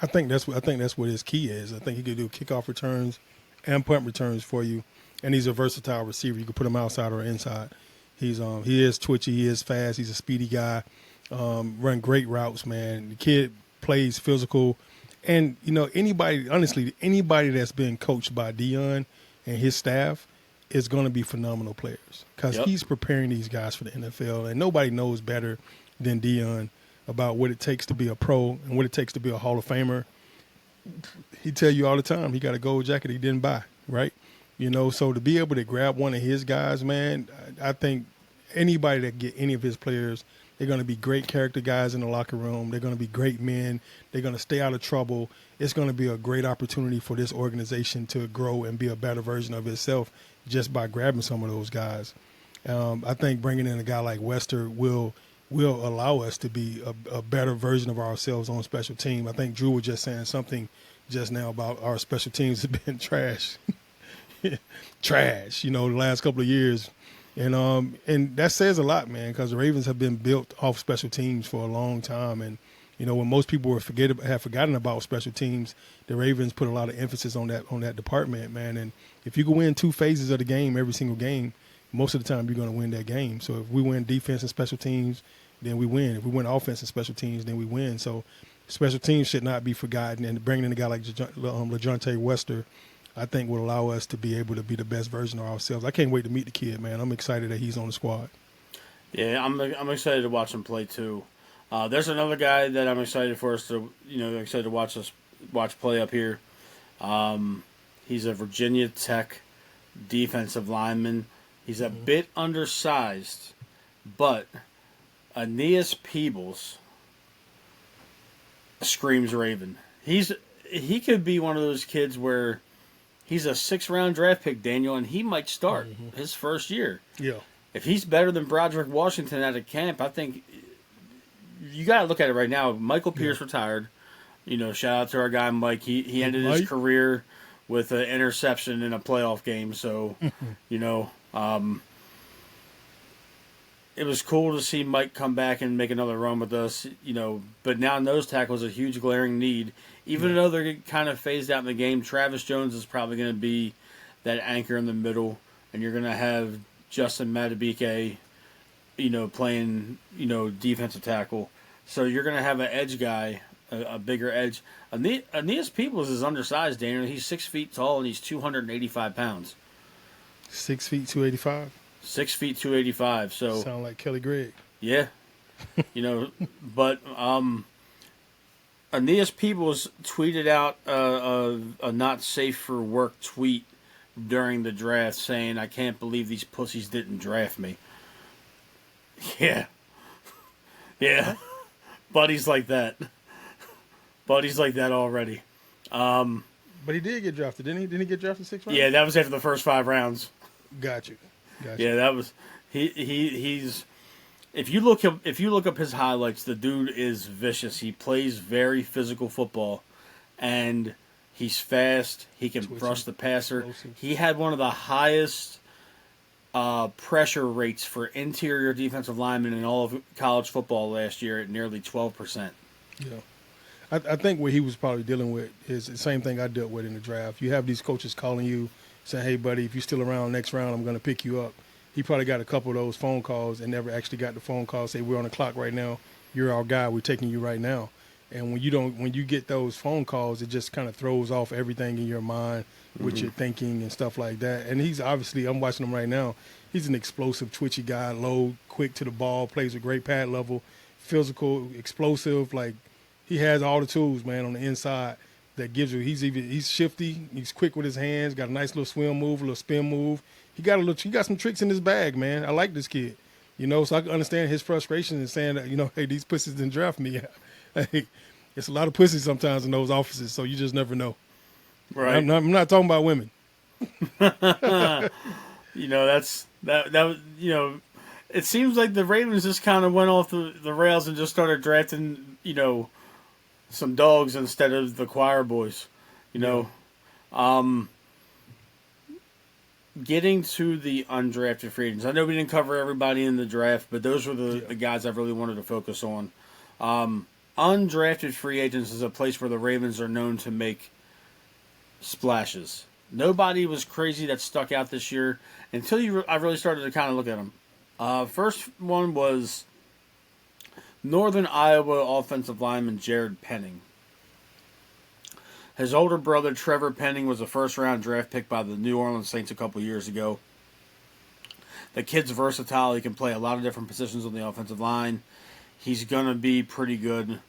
I think that's what his key is. I think he could do kickoff returns and punt returns for you, and he's a versatile receiver. You can put him outside or inside. He is twitchy. He is fast. He's a speedy guy. Run great routes, man. The kid plays physical, and anybody that's been coached by Dion and his staff is going to be phenomenal players because he's preparing these guys for the NFL, and nobody knows better than Dion about what it takes to be a pro and what it takes to be a Hall of Famer. He tell you all the time he got a gold jacket he didn't buy, right? So to be able to grab one of his guys, man, I think anybody that get any of his players, they're going to be great character guys in the locker room. They're going to be great men. They're going to stay out of trouble. It's going to be a great opportunity for this organization to grow and be a better version of itself just by grabbing some of those guys. I think bringing in a guy like Wester will allow us to be a better version of ourselves on special team. I think Drew was just saying something just now about our special teams have been trash. Trash, the last couple of years. And that says a lot, man, because the Ravens have been built off special teams for a long time. And, when most people have forgotten about special teams, the Ravens put a lot of emphasis on that department, man. And if you can win 2 phases of the game every single game, most of the time you're going to win that game. So if we win defense and special teams, then we win. If we win offense and special teams, then we win. So special teams should not be forgotten. And bringing in a guy like LeJohntay Wester, I think will allow us to be able to be the best version of ourselves. I can't wait to meet the kid, man. I'm excited that he's on the squad. Yeah, I'm excited to watch him play too. There's another guy that I'm excited for us to, excited to watch play up here. He's a Virginia Tech defensive lineman. He's a bit undersized, but Aeneas Peebles screams Raven. He could be one of those kids where he's a 6th-round draft pick, Daniel, and he might start his first year. Yeah. If he's better than Broderick Washington out of camp, I think you got to look at it right now. Michael Pierce retired. Shout out to our guy Mike. He ended his career with an interception in a playoff game. So, it was cool to see Mike come back and make another run with us. But now nose tackle is a huge glaring need. Even though they're kind of phased out in the game, Travis Jones is probably going to be that anchor in the middle, and you're going to have Justin Madubuike, playing, defensive tackle. So you're going to have an edge guy, a bigger edge. Aeneas Peebles is undersized, Daniel. He's 6 feet tall, and he's 285 pounds. 6 feet, 285? 6 feet, 285. So sound like Kelly Gregg. Yeah. But Aeneas Peebles tweeted out a not safe for work tweet during the draft saying, "I can't believe these pussies didn't draft me." Yeah, yeah, buddies like that, buddies like that already. But he did get drafted, didn't he? Didn't he get drafted 6 rounds? Yeah, that was after the first 5 rounds. Got you. Yeah, that was he's. If you look up his highlights, the dude is vicious. He plays very physical football, and he's fast. He can Twitchy, brush the passer. explosive. He had one of the highest pressure rates for interior defensive linemen in all of college football last year at nearly 12%. Yeah. I think what he was probably dealing with is the same thing I dealt with in the draft. You have these coaches calling you, saying, "Hey, buddy, if you're still around next round, I'm going to pick you up." He probably got a couple of those phone calls and never actually got the phone call, say, "We're on the clock right now. You're our guy. We're taking you right now." And when you get those phone calls, it just kind of throws off everything in your mind, what you're thinking and stuff like that. And he's obviously, I'm watching him right now. He's an explosive, twitchy guy, low, quick to the ball, plays a great pad level, physical, explosive. Like, he has all the tools, man, on the inside that gives you. He's shifty. He's quick with his hands. Got a nice little swim move, a little spin move. He got some tricks in his bag, man. I like this kid. So I can understand his frustration in saying that, hey, these pussies didn't draft me. Hey, it's a lot of pussies sometimes in those offices, so you just never know. Right. I'm not talking about women. That's that. It seems like the Ravens just kind of went off the rails and just started drafting, some dogs instead of the choir boys. Getting to the undrafted free agents. I know we didn't cover everybody in the draft, but those were the guys I really wanted to focus on. Undrafted free agents is a place where the Ravens are known to make splashes. Nobody was crazy that stuck out this year until I really started to kind of look at them. First one was Northern Iowa offensive lineman Jared Penning. His older brother, Trevor Penning, was a first-round draft pick by the New Orleans Saints a couple years ago. The kid's versatile. He can play a lot of different positions on the offensive line. He's going to be pretty good.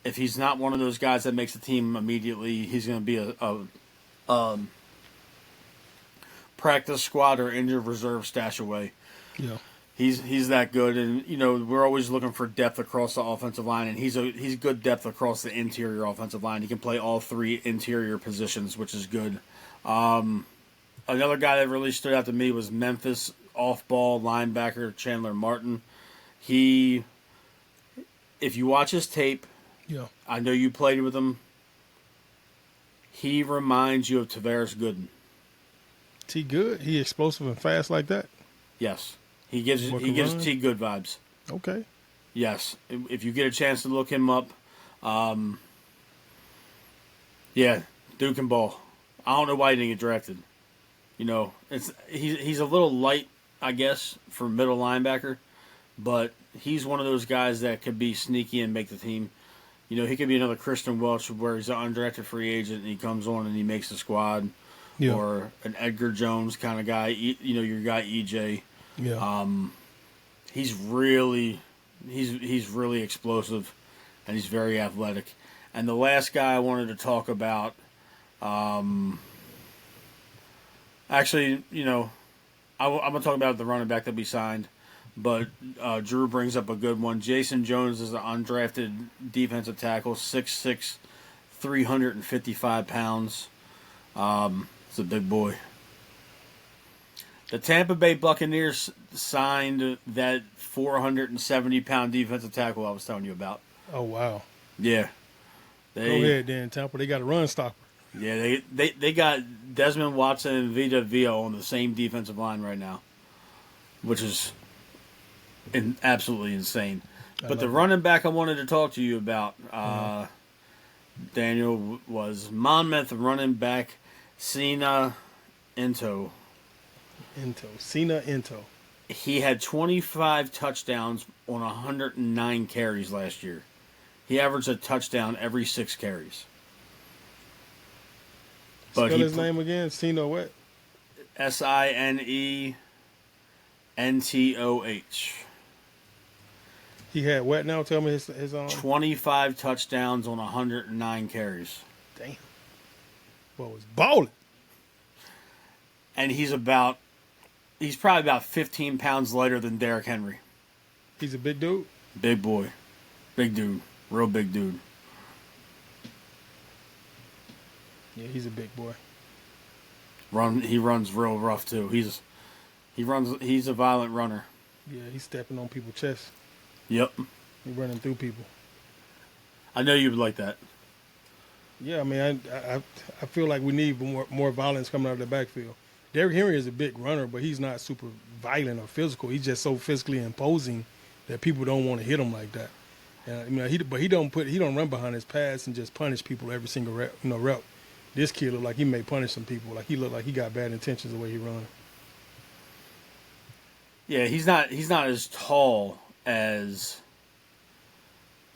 If he's not one of those guys that makes the team immediately, he's going to be a practice squad or injured reserve stash away. Yeah. He's that good, and we're always looking for depth across the offensive line, and he's good depth across the interior offensive line. He can play all three interior positions, which is good. Another guy that really stood out to me was Memphis off-ball linebacker Chandler Martin. If you watch his tape, I know you played with him. He reminds you of Tavares Gooden. Is he good? He explosive and fast like that? Yes. He gives T good vibes. Okay. Yes. If you get a chance to look him up, yeah, Duke and ball. I don't know why he didn't get drafted. He's a little light, I guess, for middle linebacker, but he's one of those guys that could be sneaky and make the team. He could be another Christian Welch where he's an undrafted free agent and he comes on and he makes the squad, or an Edgar Jones kind of guy. Your guy EJ. Yeah. He's really explosive, and he's very athletic. And the last guy I wanted to talk about, actually, I'm gonna talk about the running back that we signed, but Drew brings up a good one. Jason Jones is an undrafted defensive tackle, 6'6", 355 pounds. It's a big boy. The Tampa Bay Buccaneers signed that 470-pound defensive tackle I was telling you about. Oh, wow. Yeah. Go ahead, then, Tampa. They got a run stopper. Yeah, they got Desmond Watson and Vita Vea on the same defensive line right now, which is absolutely insane. But the running back I wanted to talk to you about, Daniel, was Monmouth running back Sina Into. Sina Into. He had 25 touchdowns on 109 carries last year. He averaged a touchdown every 6 carries. Spell his name again. Sina what? Sinentoh. He had what now? Tell me his 25 touchdowns on 109 carries. Damn. Well, was balling. And he's probably about 15 pounds lighter than Derrick Henry. He's a big dude. Big boy. Big dude. Real big dude. Yeah, he's a big boy. He runs real rough too. He's a violent runner. Yeah, he's stepping on people's chests. Yep. He's running through people. I know you would like that. Yeah, I mean, I feel like we need more violence coming out of the backfield. Derrick Henry is a big runner, but he's not super violent or physical. He's just so physically imposing that people don't want to hit him like that. I mean, he don't run behind his pass and just punish people every single rep. This kid look like he may punish some people. Like he looked like he got bad intentions the way he run. Yeah, he's not as tall as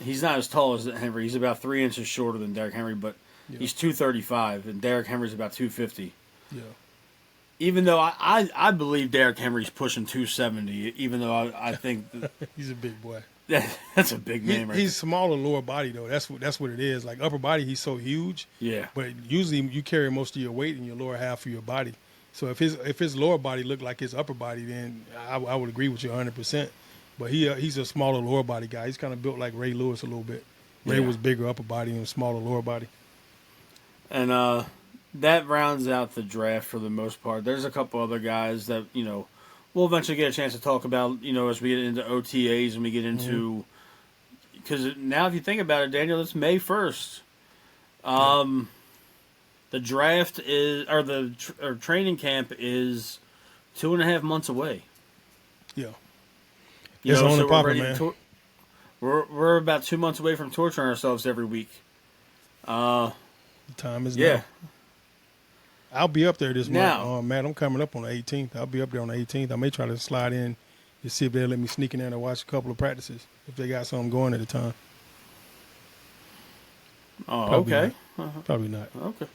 Henry. He's about 3 inches shorter than Derrick Henry, but he's 235, and Derrick Henry's about 250. Yeah. Even though I believe Derrick Henry's pushing 270, even though I think he's a big boy. That's a big man, right? He's smaller lower body though. That's what it is. Like upper body, he's so huge. Yeah. But usually you carry most of your weight in your lower half of your body. So if his lower body looked like his upper body, then I would agree with you 100%. But he's a smaller lower body guy. He's kind of built like Ray Lewis a little bit. Ray was bigger upper body and smaller lower body. And that rounds out the draft for the most part. There's a couple other guys that we'll eventually get a chance to talk about, as we get into OTAs and we get into, because now if you think about it, Daniel, it's May 1st. The draft or training camp is 2.5 months away. Yeah. It's on and popping, man. We're about 2 months away from torturing ourselves every week. The time is now. I'll be up there this month. Matt, I'm coming up on the 18th. I'll be up there on the 18th. I may try to slide in to see if they'll let me sneak in there and watch a couple of practices if they got something going at the time. Oh, Probably okay. Not. Probably not. Okay.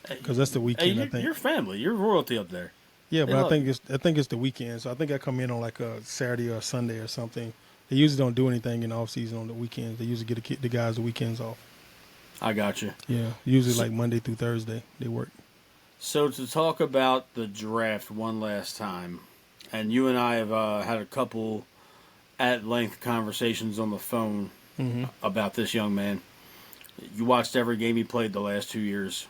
Because that's the weekend, I think. You're family. You're royalty up there. Yeah, but I think it's the weekend. So I think I come in on like a Saturday or a Sunday or something. They usually don't do anything in the offseason on the weekends. They usually get the guys the weekends off. I got you. Yeah, usually like Monday through Thursday they work. So to talk about the draft one last time, and you and I have had a couple at-length conversations on the phone about this young man. You watched every game he played the last 2 years.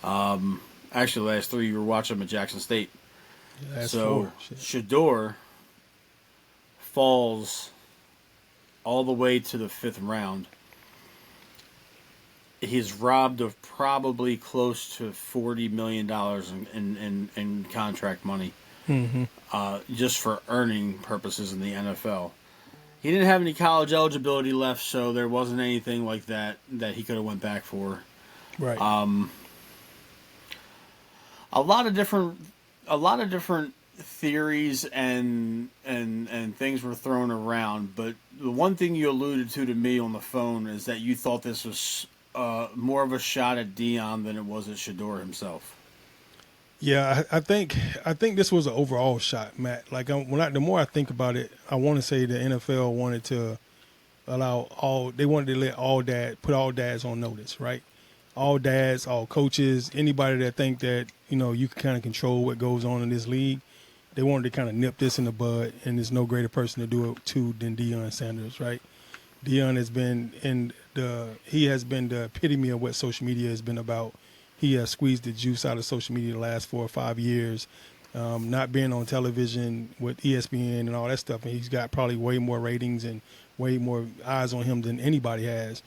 Actually, the last 3 you were watching him at Jackson State. So Shedeur falls all the way to the 5th round. He's robbed of probably close to $40 million in contract money, just for earning purposes in the NFL. He didn't have any college eligibility left, so there wasn't anything like that he could have went back for. Right. A lot of different theories and things were thrown around, but the one thing you alluded to me on the phone is that you thought this was more of a shot at Dion than it was at Shedeur himself. Yeah, I think this was an overall shot, Matt. Like the more I think about it, I want to say the NFL wanted to let put all dads on notice, right? All dads, all coaches, anybody that think that you can kind of control what goes on in this league. They wanted to kind of nip this in the bud, and there's no greater person to do it to than Deion Sanders, right? Deion has been the epitome of what social media has been about. He has squeezed the juice out of social media the last 4 or 5 years, not being on television with ESPN and all that stuff. And he's got probably way more ratings and way more eyes on him than anybody has.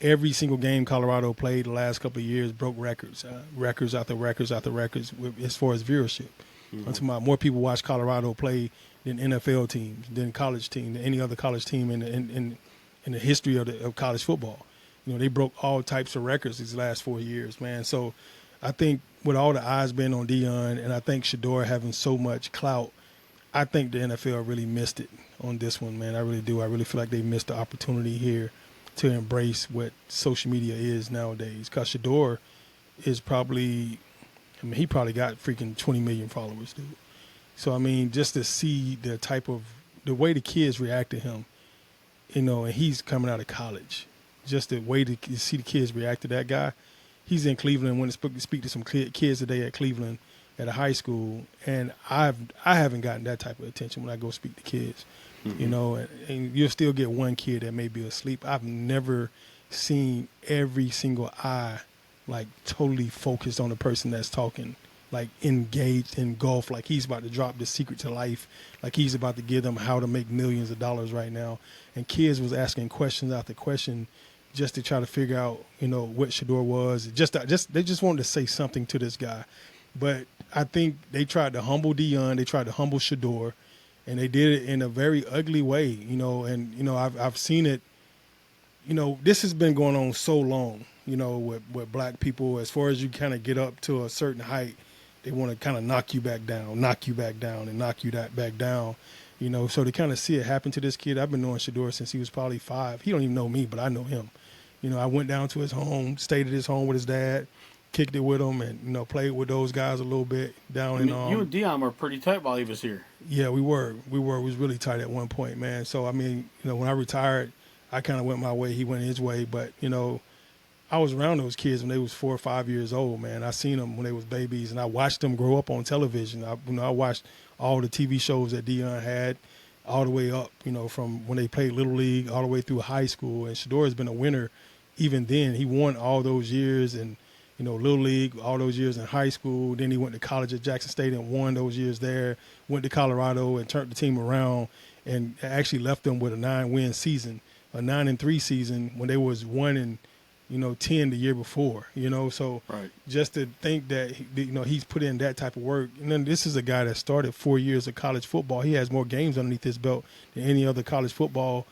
Every single game Colorado played the last couple of years broke records, records after records after records as far as viewership. I'm talking about more people watch Colorado play than NFL teams, than college team, than any other college team in the history of college football. They broke all types of records these last 4 years, man. So I think with all the eyes being on Deion and I think Shedeur having so much clout, I think the NFL really missed it on this one, man. I really do. I really feel like they missed the opportunity here to embrace what social media is nowadays. Because Shedeur is probably, he probably got freaking 20 million followers, dude. So, just to see the type of the way the kids react to him, and he's coming out of college, just the way to see the kids react to that guy. He's in Cleveland. Went to speak to some kids today at Cleveland at a high school, and I haven't gotten that type of attention when I go speak to kids. And you'll still get one kid that may be asleep. I've never seen every single eye like totally focused on the person that's talking, like engaged, engulfed, like he's about to drop the secret to life, like he's about to give them how to make millions of dollars right now. And kids was asking questions after question just to try to figure out, what Shador was. They just wanted to say something to this guy. But I think they tried to humble Deion, they tried to humble Shador, and they did it in a very ugly way, and I've seen it. This has been going on so long, with black people. As far as you kind of get up to a certain height, they want to kind of knock you back down, and knock you back down. So to kind of see it happen to this kid, I've been knowing Shador since he was probably 5. He don't even know me, but I know him. I went down to his home, stayed at his home with his dad, kicked it with him, and played with those guys a little bit down in. You and Deion were pretty tight while he was here. Yeah, we were. We was really tight at one point, man. So when I retired, I kind of went my way, he went his way. But I was around those kids when they was 4 or 5 years old, man. I seen them when they was babies, and I watched them grow up on television. I watched all the TV shows that Deion had, all the way up, from when they played Little League all the way through high school. And Shador has been a winner. Even then, he won all those years, and Little League, all those years in high school. Then he went to college at Jackson State and won those years there. Went to Colorado and turned the team around, and actually left them with a 9-win season, a 9-3 season when they was 1-10 the year before. So right. Just to think that he's put in that type of work. And then this is a guy that started 4 years of college football. He has more games underneath his belt than any other college football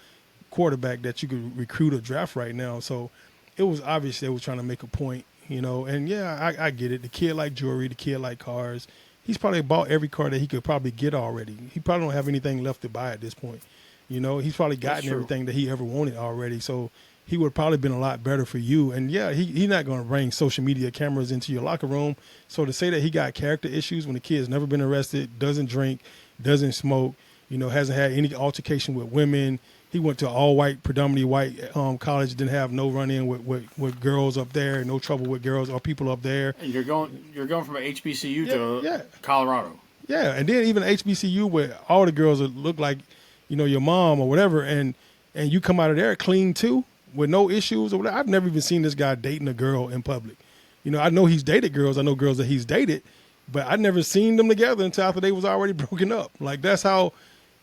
quarterback that you could recruit or draft right now. So it was obvious they was trying to make a point. And yeah, I get it. The kid like jewelry, the kid like cars. He's probably bought every car that he could probably get already. He probably don't have anything left to buy at this point. He's probably gotten everything that he ever wanted already. So he would have probably been a lot better for you. And yeah, he's not going to bring social media cameras into your locker room. So to say that he got character issues when the kid's never been arrested, doesn't drink, doesn't smoke, hasn't had any altercation with women. He went to all-white, predominantly white college, didn't have no run-in with girls up there, no trouble with girls or people up there. And you're going from an HBCU to Colorado. Yeah, and then even HBCU where all the girls look like, your mom or whatever, and you come out of there clean too with no issues or whatever. I've never even seen this guy dating a girl in public. I know he's dated girls. I know girls that he's dated, but I never seen them together until after they was already broken up. Like that's how.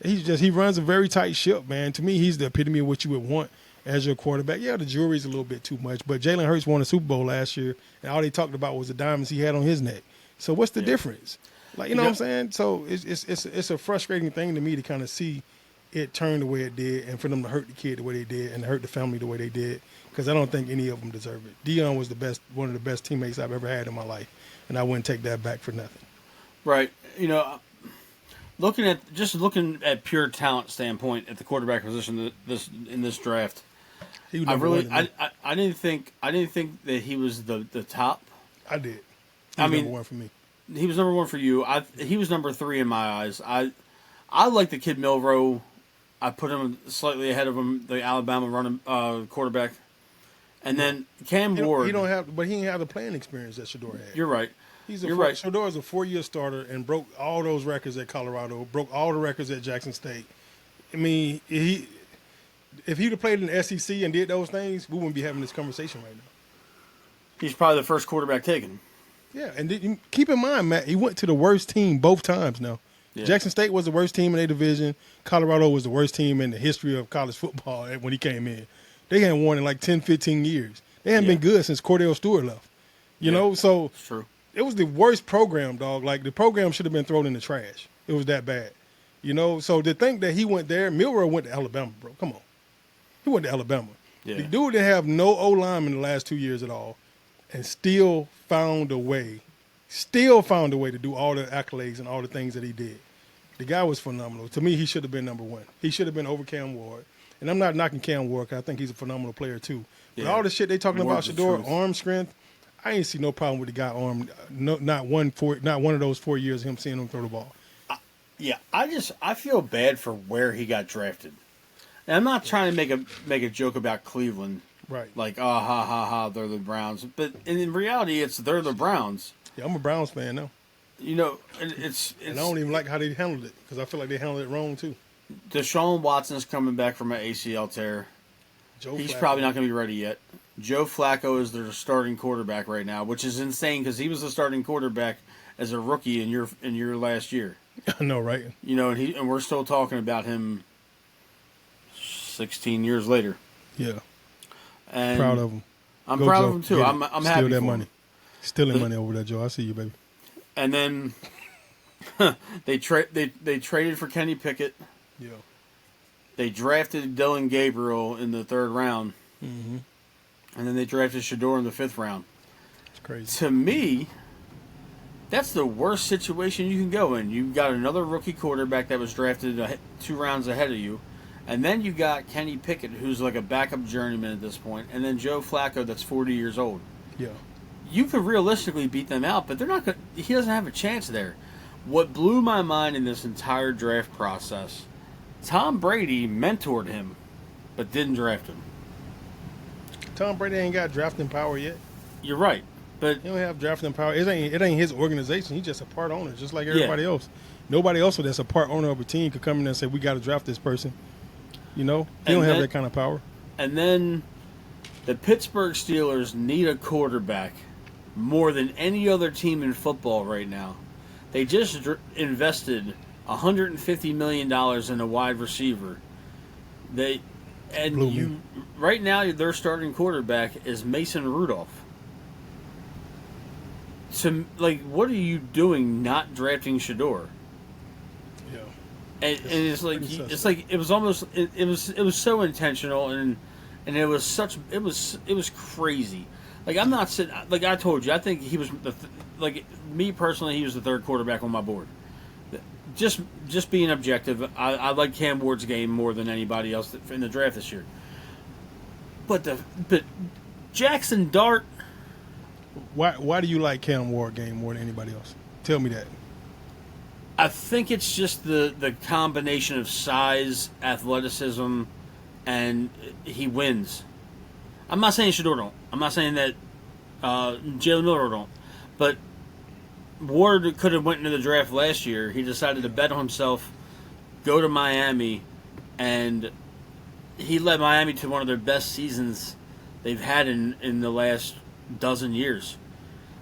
He runs a very tight ship, man. To me, he's the epitome of what you would want as your quarterback. Yeah, the jewelry's a little bit too much, but Jalen Hurts won a Super Bowl last year, and all they talked about was the diamonds he had on his neck. So what's the difference? Like, you know what I'm saying? So it's a frustrating thing to me to kind of see it turn the way it did, and for them to hurt the kid the way they did, and hurt the family the way they did, because I don't think any of them deserve it. Deion was one of the best teammates I've ever had in my life, and I wouldn't take that back for nothing. Right. Looking at pure talent standpoint at the quarterback position in this draft, I didn't think that he was the top. I did. He was number one for me. He was number one for you. He was number 3 in my eyes. I like the kid Milroe. I put him slightly ahead of him, the Alabama running quarterback, and then Cam Ward. He didn't have the playing experience that Shador had. You're right. You're right. Shador is a 4-year starter and broke all those records at Colorado, broke all the records at Jackson State. I mean, if he'd have played in the SEC and did those things, we wouldn't be having this conversation right now. He's probably the first quarterback taken. Yeah, and keep in mind, Matt, he went to the worst team both times now. Yeah. Jackson State was the worst team in their division. Colorado was the worst team in the history of college football when he came in. They hadn't won in like 10, 15 years. They hadn't been good since Cordell Stewart left. You know, so it's true. It was the worst program, dog. Like, the program should have been thrown in the trash. It was that bad. So to think that he went there, Milroe went to Alabama, bro. Come on. He went to Alabama. Yeah. The dude didn't have no O-line in the last 2 years at all, and still found a way to do all the accolades and all the things that he did. The guy was phenomenal. To me, he should have been number one. He should have been over Cam Ward. And I'm not knocking Cam Ward, because I think he's a phenomenal player too. But all the shit they talking about Shador, arm strength, I ain't see no problem with the guy arm. Not one of those 4 years of him seeing him throw the ball. Yeah, I feel bad for where he got drafted. And I'm not trying to make a joke about Cleveland, Right. like ha ha ha, they're the Browns. But in reality, they're the Browns. Yeah, I'm a Browns fan now. You know, it's And I don't even like how they handled it because I feel like they handled it wrong too. Deshaun Watson's coming back from an ACL tear. He's probably not going to be ready yet. Joe Flacco is their starting quarterback right now, which is insane because he was the starting quarterback as a rookie in your last year. I know, right? You know, and we're still talking about him 16 years later. Yeah. And Proud of him. I'm Go, proud Joe. of him too. Get I'm it. happy Steal that for money. him. Stealing money over there, Joe. I see you, baby. And then they traded for Kenny Pickett. Yeah. They drafted Dylan Gabriel in the 3rd round. Mm-hmm. And then they drafted Shador in the 5th round. It's crazy. To me, that's the worst situation you can go in. You got another rookie quarterback that was drafted 2 rounds ahead of you. And then you got Kenny Pickett, who's like a backup journeyman at this point. And then Joe Flacco, that's 40 years old. Yeah. You could realistically beat them out, but they're not. He doesn't have a chance there. What blew my mind in this entire draft process, Tom Brady mentored him, but didn't draft him. Tom Brady ain't got drafting power yet. You're right, but He don't have drafting power. It ain't his organization. He's just a part owner, just like everybody else. Nobody else that's a part owner of a team could come in and say, we got to draft this person. You know? He don't have that kind of power. And then the Pittsburgh Steelers need a quarterback more than any other team in football right now. They just invested $150 million in a wide receiver. Right now their starting quarterback is Mason Rudolph. So, what are you doing not drafting Shador? Yeah. And it's like it was almost it was so intentional and it was crazy. Like I'm not sitting like I told you I think he was me personally he was the 3rd quarterback on my board. Just being objective, I like Cam Ward's game more than anybody else in the draft this year. But Jackson Dart. Why do you like Cam Ward game more than anybody else? Tell me that. I think it's just the combination of size, athleticism, and he wins. I'm not saying Shador don't. I'm not saying that Jalen Miller don't. But Ward could have went into the draft last year. He decided to bet on himself, go to Miami, and he led Miami to one of their best seasons they've had in the last dozen years.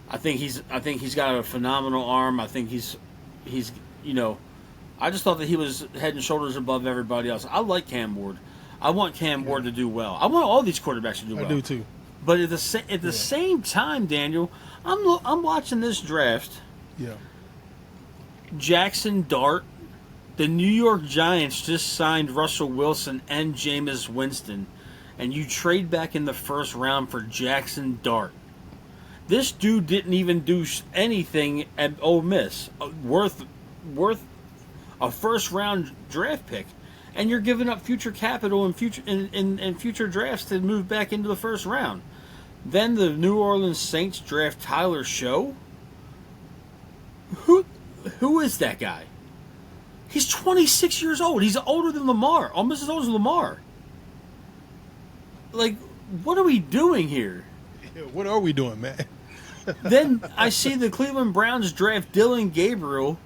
I think he's got a phenomenal arm. I think he's I just thought that he was head and shoulders above everybody else. I like Cam Ward. I want Cam Ward to do well. I want all these quarterbacks to do well. I do too. But at the same time, Daniel, I'm watching this draft. Yeah. Jackson Dart, the New York Giants just signed Russell Wilson and Jameis Winston, and you trade back in the 1st round for Jackson Dart. This dude didn't even do anything at Ole Miss worth a 1st round draft pick, and you're giving up future capital and future drafts to move back into the 1st round. Then the New Orleans Saints draft Tyler Show. Who is that guy? He's 26 years old. He's older than Lamar, almost as old as Lamar. Like, what are we doing here? What are we doing, man? Then I see the Cleveland Browns draft Dylan Gabriel,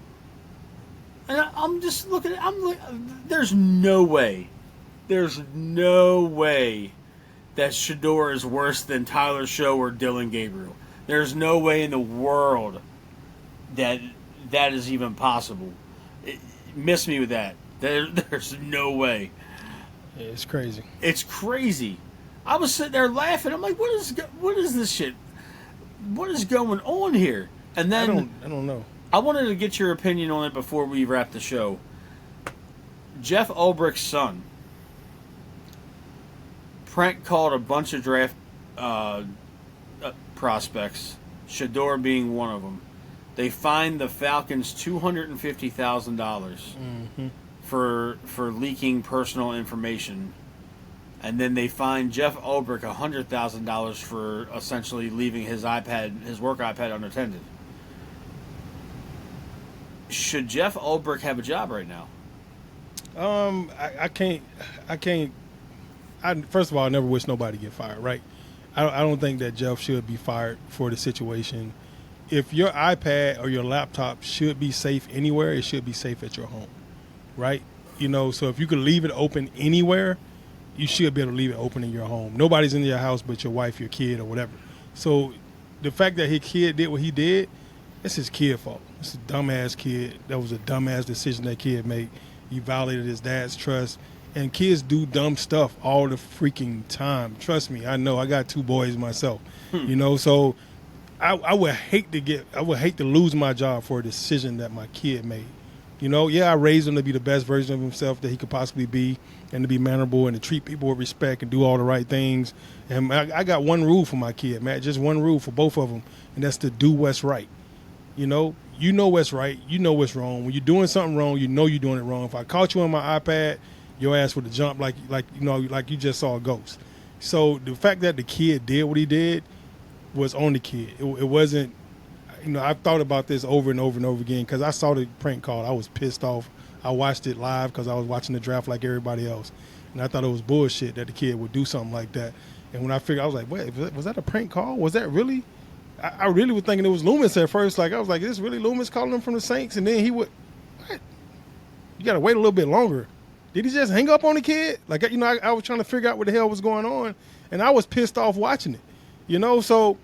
and I'm just looking. There's no way that Shador is worse than Tyler Show or Dylan Gabriel. There's no way in the world that is even possible. Miss me with that. There's no way. Yeah, it's crazy. It's crazy. I was sitting there laughing. I'm like, what is this shit? What is going on here? And then I don't know. I wanted to get your opinion on it before we wrap the show. Jeff Ulbricht's son, prank called a bunch of draft prospects, Shador being one of them. They fined the Falcons $250,000 for leaking personal information, and then they fined Jeff Ulbrich $100,000 for essentially leaving his work iPad unattended. Should Jeff Ulbrich have a job right now? I can't. I can't. First of all, I never wish nobody get fired. Right. I don't think that Jeff should be fired for the situation. If your iPad or your laptop should be safe anywhere, it should be safe at your home, right? So if you could leave it open anywhere, you should be able to leave it open in your home. Nobody's in your house but your wife, your kid, or whatever. So the fact that his kid did what he did, it's his kid's fault. It's a dumbass kid. That was a dumbass decision that kid made. He violated his dad's trust. And kids do dumb stuff all the freaking time. Trust me, I know. I got 2 boys myself. So I would hate to lose my job for a decision that my kid made. I raised him to be the best version of himself that he could possibly be, and to be mannerable and to treat people with respect and do all the right things. And I got one rule for my kid, Matt, just one rule for both of them, and that's to do what's right. You know what's right, you know what's wrong. When you're doing something wrong, you know you're doing it wrong. If I caught you on my iPad, your ass would have jumped like you just saw a ghost. So the fact that the kid did what he did was on the kid. It wasn't. I've thought about this over and over and over again because I saw the prank call. I was pissed off. I watched it live because I was watching the draft like everybody else, and I thought it was bullshit that the kid would do something like that. And when I figured, I was like, wait, was that a prank call? Was that really? I really was thinking it was Loomis at first. Like I was like, is this really Loomis calling him from the Saints? And then he would. What? You got to wait a little bit longer. Did he just hang up on the kid? Like I was trying to figure out what the hell was going on, and I was pissed off watching it. So.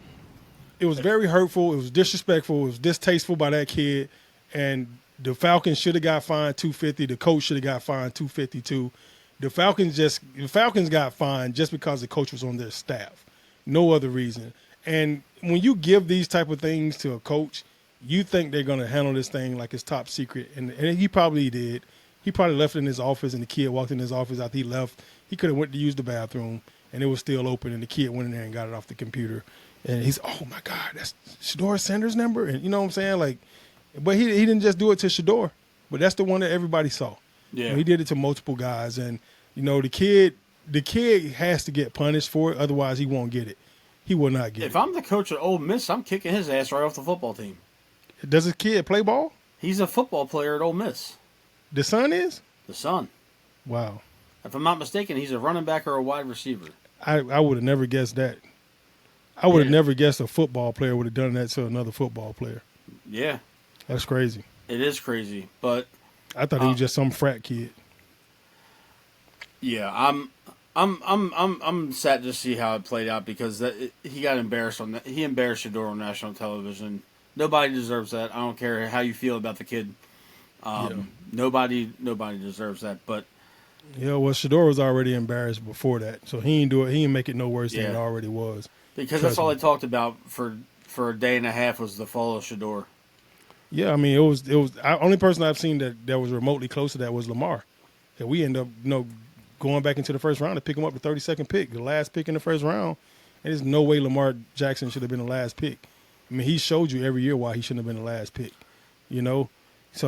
It was very hurtful. It was disrespectful. It was distasteful by that kid. And the Falcons should have got fined $250. The coach should have got fined $252. The Falcons got fined just because the coach was on their staff. No other reason. And when you give these type of things to a coach, you think they're going to handle this thing like it's top secret. And he probably did. He probably left it in his office, and the kid walked in his office after he left. He could have went to use the bathroom, and it was still open, and the kid went in there and got it off the computer. And he's, oh my God, that's Shador Sanders' number, and you know what I'm saying, like, but he didn't just do it to Shador, but that's the one that everybody saw. Yeah, he did it to multiple guys, and the kid has to get punished for it, otherwise he won't get it. He will not get it. If I'm the coach of Ole Miss, I'm kicking his ass right off the football team. Does his kid play ball? He's a football player at Ole Miss. The son is? The son. Wow. If I'm not mistaken, he's a running back or a wide receiver. I would have never guessed that. I would have never guessed a football player would have done that to another football player. Yeah. That's crazy. It is crazy, but I thought he was just some frat kid. Yeah, I'm sad to see how it played out because he got embarrassed on that. He embarrassed Shador on national television. Nobody deserves that. I don't care how you feel about the kid. Nobody deserves that. But Shador was already embarrassed before that, so he ain't do it. He ain't make it no worse than it already was. Because that's all they talked about for a day and a half was the fall of Shador. Yeah, I mean it was only person I've seen that was remotely close to that was Lamar. And we end up going back into the first round to pick him up the 32nd pick, the last pick in the first round. And there's no way Lamar Jackson should have been the last pick. I mean, he showed you every year why he shouldn't have been the last pick. So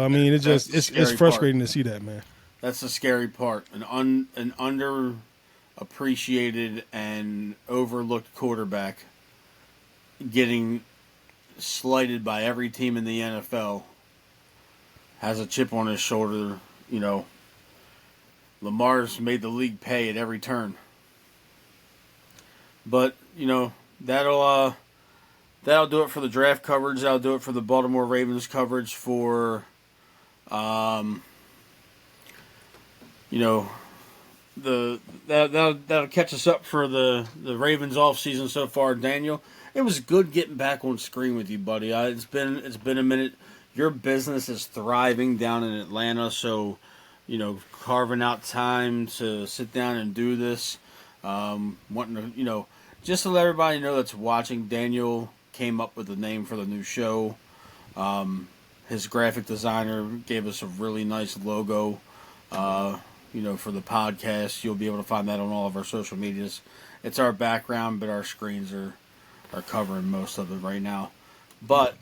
I mean, it's frustrating to see that, man. That's the scary part. An underappreciated and overlooked quarterback getting slighted by every team in the NFL has a chip on his shoulder. Lamar's made the league pay at every turn. But that'll do it for the draft coverage. That'll do it for the Baltimore Ravens coverage for that'll catch us up for the Ravens offseason so far. Daniel, it was good getting back on screen with you, buddy. It's been a minute. Your business is thriving down in Atlanta, so carving out time to sit down and do this. Wanting to just to let everybody know that's watching, Daniel came up with the name for the new show. His graphic designer gave us a really nice logo. For the podcast. You'll be able to find that on all of our social medias. It's our background, but our screens are covering most of it right now. But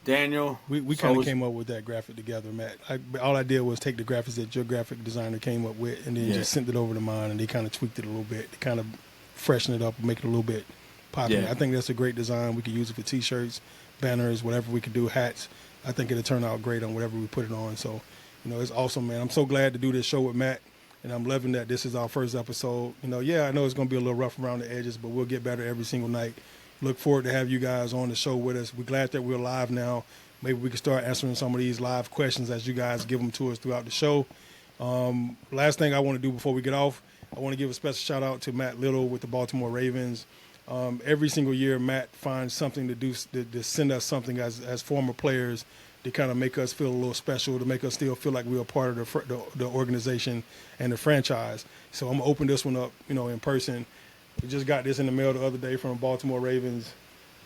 Daniel, we kind of came up with that graphic together, Matt. All I did was take the graphics that your graphic designer came up with and then just sent it over to mine, and they kind of tweaked it a little bit to kind of freshen it up and make it a little bit popular. I think that's a great design. We could use it for T-shirts, banners, whatever we could do, hats. I think it'll turn out great on whatever we put it on. So, it's awesome, man. I'm so glad to do this show with Matt, and I'm loving that this is our first episode. Yeah, I know it's going to be a little rough around the edges, but we'll get better every single night. Look forward to have you guys on the show with us. We're glad that we're live now. Maybe we can start answering some of these live questions as you guys give them to us throughout the show. Last thing I want to do before we get off, I want to give a special shout out to Matt Little with the Baltimore Ravens. Every single year, Matt finds something to do to send us something as former players to kind of make us feel a little special, to make us still feel like we're a part of the organization and the franchise. So I'm going to open this one up, in person. We just got this in the mail the other day from Baltimore Ravens.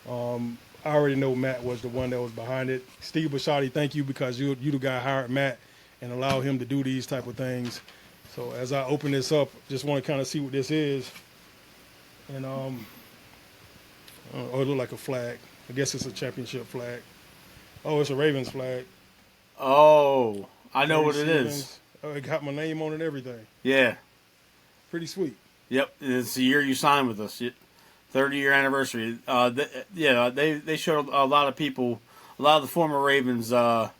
I already know Matt was the one that was behind it. Steve Bisciotti, thank you, because you the guy hired Matt and allowed him to do these type of things. So as I open this up, just want to kind of see what this is. And it looked like a flag. I guess it's a championship flag. Oh, it's a Ravens flag. Oh, I know what it is. Oh, it got my name on it and everything. Yeah. Pretty sweet. Yep, it's the year you signed with us. 30-year anniversary. They showed a lot of people, a lot of the former Ravens got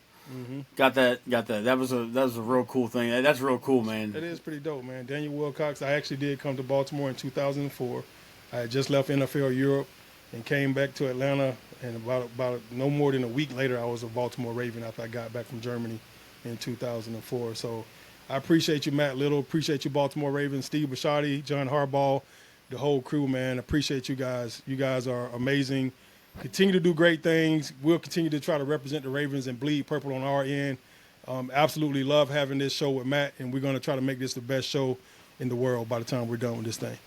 that. That was a real cool thing. That's real cool, man. That is pretty dope, man. Daniel Wilcox. I actually did come to Baltimore in 2004. I had just left NFL Europe and came back to Atlanta, and about no more than a week later, I was a Baltimore Raven after I got back from Germany in 2004. So I appreciate you, Matt Little. Appreciate you, Baltimore Ravens. Steve Bisciotti, John Harbaugh, the whole crew, man. Appreciate you guys. You guys are amazing. Continue to do great things. We'll continue to try to represent the Ravens and bleed purple on our end. Absolutely love having this show with Matt, and we're going to try to make this the best show in the world by the time we're done with this thing.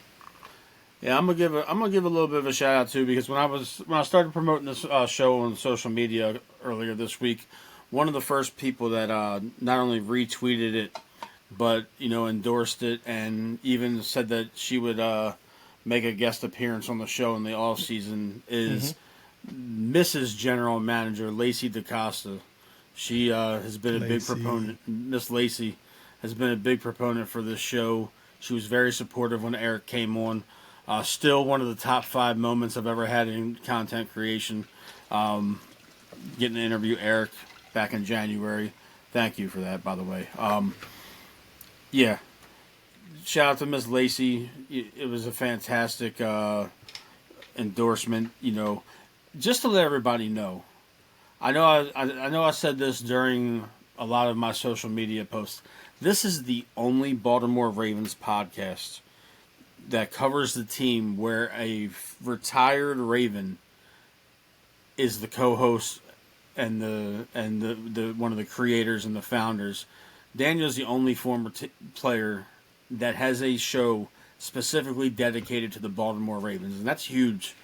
Yeah, I'm gonna give a little bit of a shout out too, because when I started promoting this show on social media earlier this week, one of the first people that not only retweeted it, but endorsed it and even said that she would make a guest appearance on the show in the offseason is Mrs. General Manager Lacey DaCosta. She has been a big proponent. Miss Lacey has been a big proponent for this show. She was very supportive when Eric came on. Still one of the top 5 moments I've ever had in content creation. Getting to interview Eric back in January. Thank you for that, by the way. Yeah. Shout out to Miss Lacey. It was a fantastic endorsement. Just to let everybody know. I know I said this during a lot of my social media posts. This is the only Baltimore Ravens podcast that covers the team where a retired Raven is the co-host and the one of the creators and the founders. Daniel's the only former player that has a show specifically dedicated to the Baltimore Ravens, and that's huge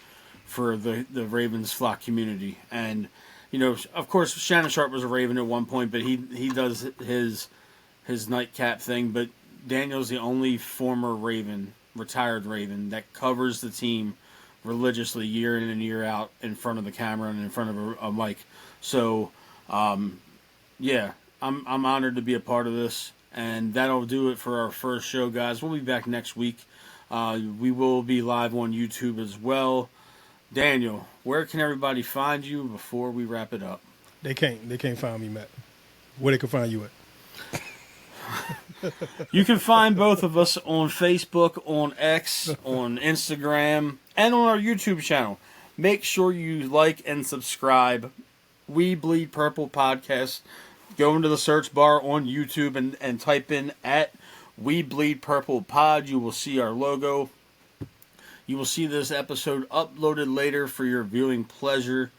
for the Ravens flock community. And of course, Shannon Sharp was a Raven at one point, but he does his nightcap thing. But Daniel's the only former Raven, retired Raven, that covers the team religiously year in and year out in front of the camera and in front of a mic. So, yeah, I'm honored to be a part of this, and that'll do it for our first show, guys. We'll be back next week. We will be live on YouTube as well. Daniel, where can everybody find you before we wrap it up? They can't find me, Matt. Where they can find you at? You can find both of us on Facebook, on X, on Instagram, and on our YouTube channel. Make sure you like and subscribe. We Bleed Purple Podcast. Go into the search bar on YouTube and type in at We Bleed Purple Pod. You will see our logo. You will see this episode uploaded later for your viewing pleasure.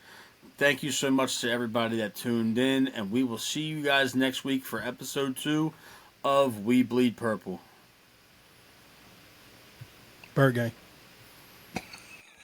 Thank you so much to everybody that tuned in, and we will see you guys next week for episode 2 of We Bleed Purple. Bird Gang.